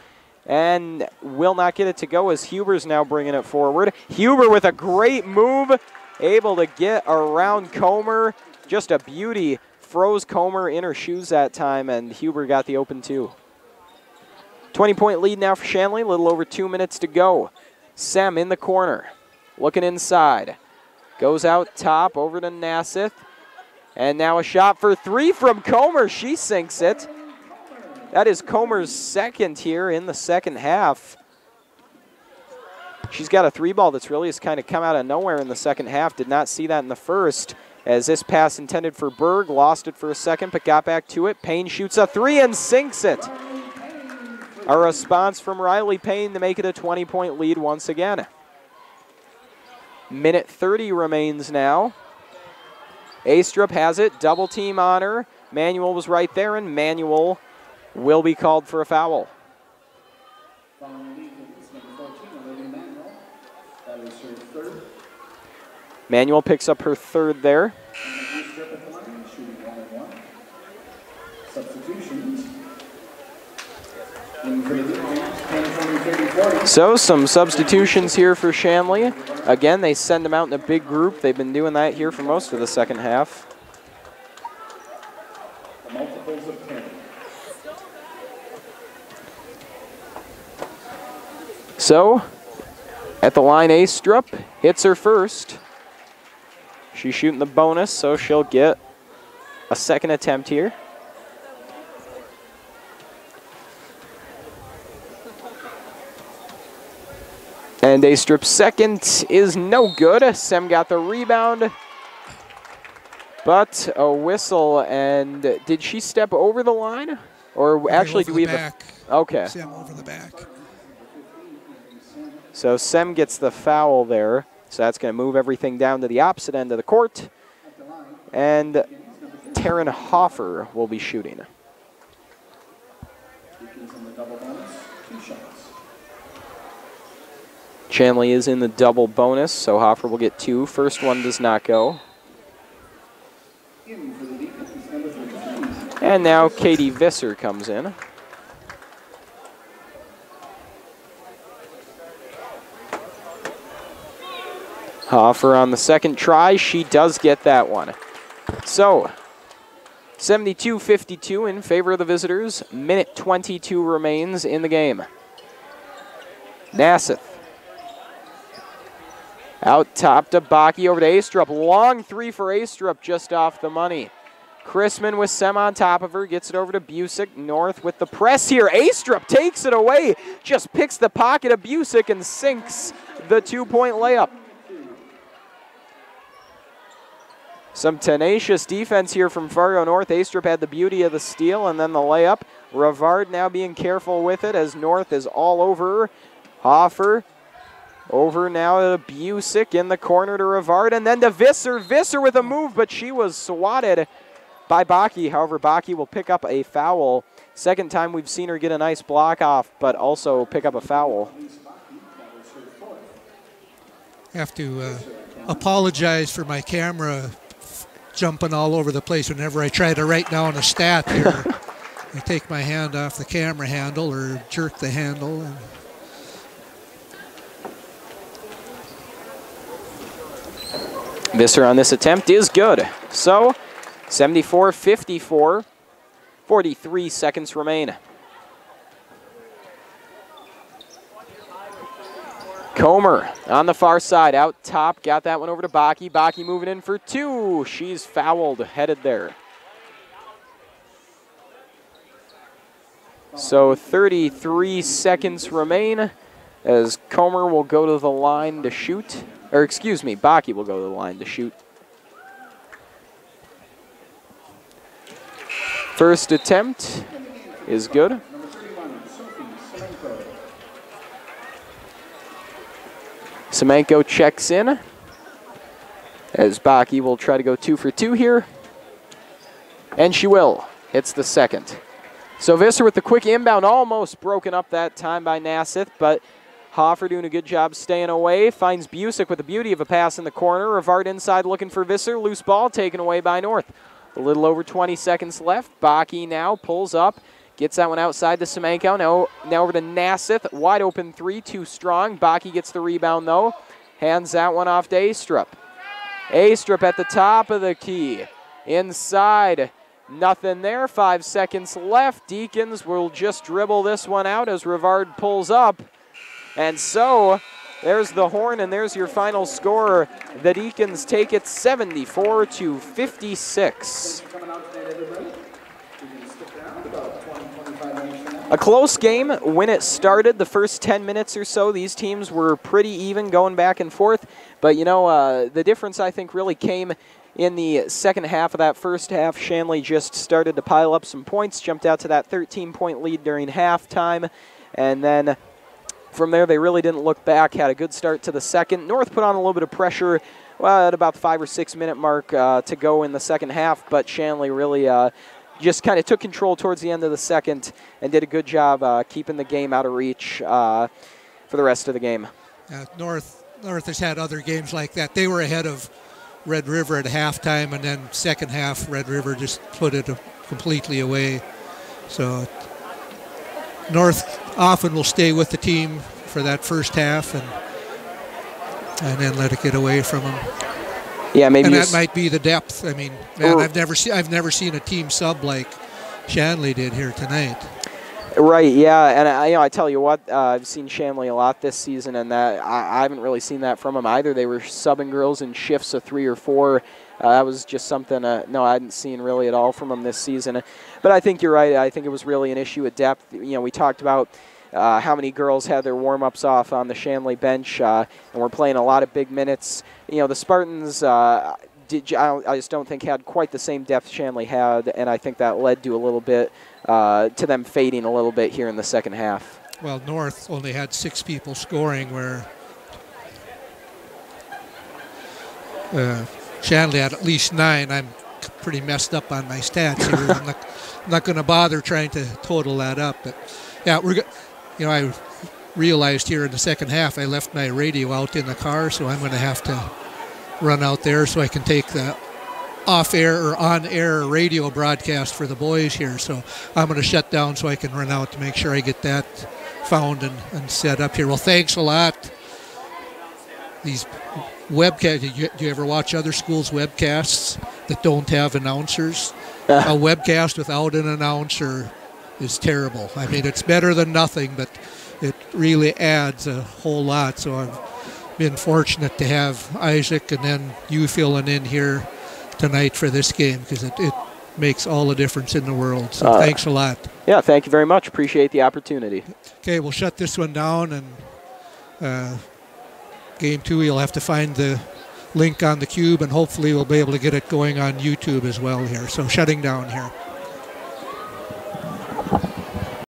and will not get it to go as Huber's now bringing it forward. Huber with a great move, able to get around Comer. Just a beauty. Froze Comer in her shoes that time, and Huber got the open 2. 20-point lead now for Shanley. A little over 2 minutes to go. Sem in the corner, looking inside. Goes out top over to Nasseth. And now a shot for 3 from Comer. She sinks it. That is Comer's second here in the second half. She's got a 3-ball that's really has kind of come out of nowhere in the second half. Did not see that in the first. As this pass intended for Berg, lost it for a second, but got back to it. Payne shoots a 3 and sinks it. A response from Riley Payne to make it a 20-point lead once again. Minute 30 remains now. Astrup has it, double team on her. Manuel was right there, and Manuel will be called for a foul. Manuel picks up her 3rd there. So some substitutions here for Shanley. Again, they send them out in a big group. They've been doing that here for most of the second half. So, at the line, Astrup hits her first. She's shooting the bonus, so she'll get a second attempt here. And Astrup's second is no good. Sem got the rebound, but a whistle. And did she step over the line? Or actually, do we have a... Okay. Sem over the back. So Sem gets the foul there. So that's going to move everything down to the opposite end of the court. And Taryn Hoffer will be shooting. Shanley is in the double bonus, so Hoffer will get 2. First one does not go. And now Katie Visser comes in. Hoffer on the second try. She does get that one. So, 72-52 in favor of the visitors. Minute 22 remains in the game. Nasseth. Out top to Baki, over to Astrup. Long three for Astrup, just off the money. Chrisman with Sem on top of her, gets it over to Busick. North with the press here. Astrup takes it away, just picks the pocket of Busick and sinks the 2-point layup. Some tenacious defense here from Fargo North. Astrup had the beauty of the steal and then the layup. Rivard now being careful with it as North is all over her. Hoffer over now to Busick in the corner to Rivard and then to Visser. Visser with a move, but she was swatted by Baki. However, Baki will pick up a foul. Second time we've seen her get a nice block off, but also pick up a foul. I have to apologize for my camera jumping all over the place whenever I try to write down a stat here. I take my hand off the camera handle or jerk the handle. And Visser on this attempt is good. So 74-54, 43 seconds remain. Comer on the far side, out top, got that one over to Baki. Baki moving in for two. She's fouled, headed there. So 33 seconds remain as Comer will go to the line to shoot. Or excuse me, Baki will go to the line to shoot. First attempt is good. Semenko checks in as Baki will try to go 2 for 2 here. And she will. Hits the second. So Visser with the quick inbound, almost broken up that time by Nasseth, but Hoffer doing a good job staying away. Finds Busick with the beauty of a pass in the corner. Rivard inside looking for Visser. Loose ball taken away by North. A little over 20 seconds left. Baki now pulls up. Gets that one outside to Semenko. Now over to Nasseth. Wide open three, too strong. Baki gets the rebound, though. Hands that one off to Astrup. Astrup at the top of the key. Inside. Nothing there. 5 seconds left. Deacons will just dribble this one out as Rivard pulls up. And so there's the horn, and there's your final score. The Deacons take it 74-56. A close game when it started. The first 10 minutes or so, these teams were pretty even going back and forth. But, you know, the difference, I think, really came in the second half of that first half. Shanley just started to pile up some points, jumped out to that 13-point lead during halftime. And then from there, they really didn't look back, had a good start to the second. North put on a little bit of pressure at about the 5 or 6 minute mark to go in the second half. But Shanley really just kind of took control towards the end of the second and did a good job keeping the game out of reach for the rest of the game. North has had other games like that. They were ahead of Red River at halftime, and then second half, Red River just put it completely away. So North often will stay with the team for that first half and then let it get away from them. Yeah, maybe. And that might be the depth. I mean, man, I've never seen a team sub like Shanley did here tonight. Right. Yeah, and I tell you what, I've seen Shanley a lot this season, and that I haven't really seen that from them either. They were subbing girls in shifts of 3 or 4. That was just something I hadn't seen really at all from them this season. But I think you're right. I think it was really an issue at depth. You know, we talked about how many girls had their warm-ups off on the Shanley bench, and we're playing a lot of big minutes. You know, the Spartans, I just don't think had quite the same depth Shanley had, and I think that led to a little bit to them fading a little bit here in the second half. Well, North only had 6 people scoring, where Shanley had at least 9. I'm pretty messed up on my stats here. I'm not going to bother trying to total that up, but yeah, I realized here in the second half I left my radio out in the car, so I'm going to have to run out there so I can take the off-air or on-air radio broadcast for the boys here. So I'm going to shut down so I can run out to make sure I get that found and set up here. Well, thanks a lot. These webcasts, do you ever watch other schools' webcasts that don't have announcers? A webcast without an announcer is terrible. I mean, it's better than nothing, but it really adds a whole lot. So been fortunate to have Isaac and then you filling in here tonight for this game, because it makes all the difference in the world. So thanks a lot. Yeah, thank you very much. Appreciate the opportunity. Okay, we'll shut this one down, and game 2, you'll have to find the link on the cube, and hopefully we'll be able to get it going on YouTube as well here. So shutting down here.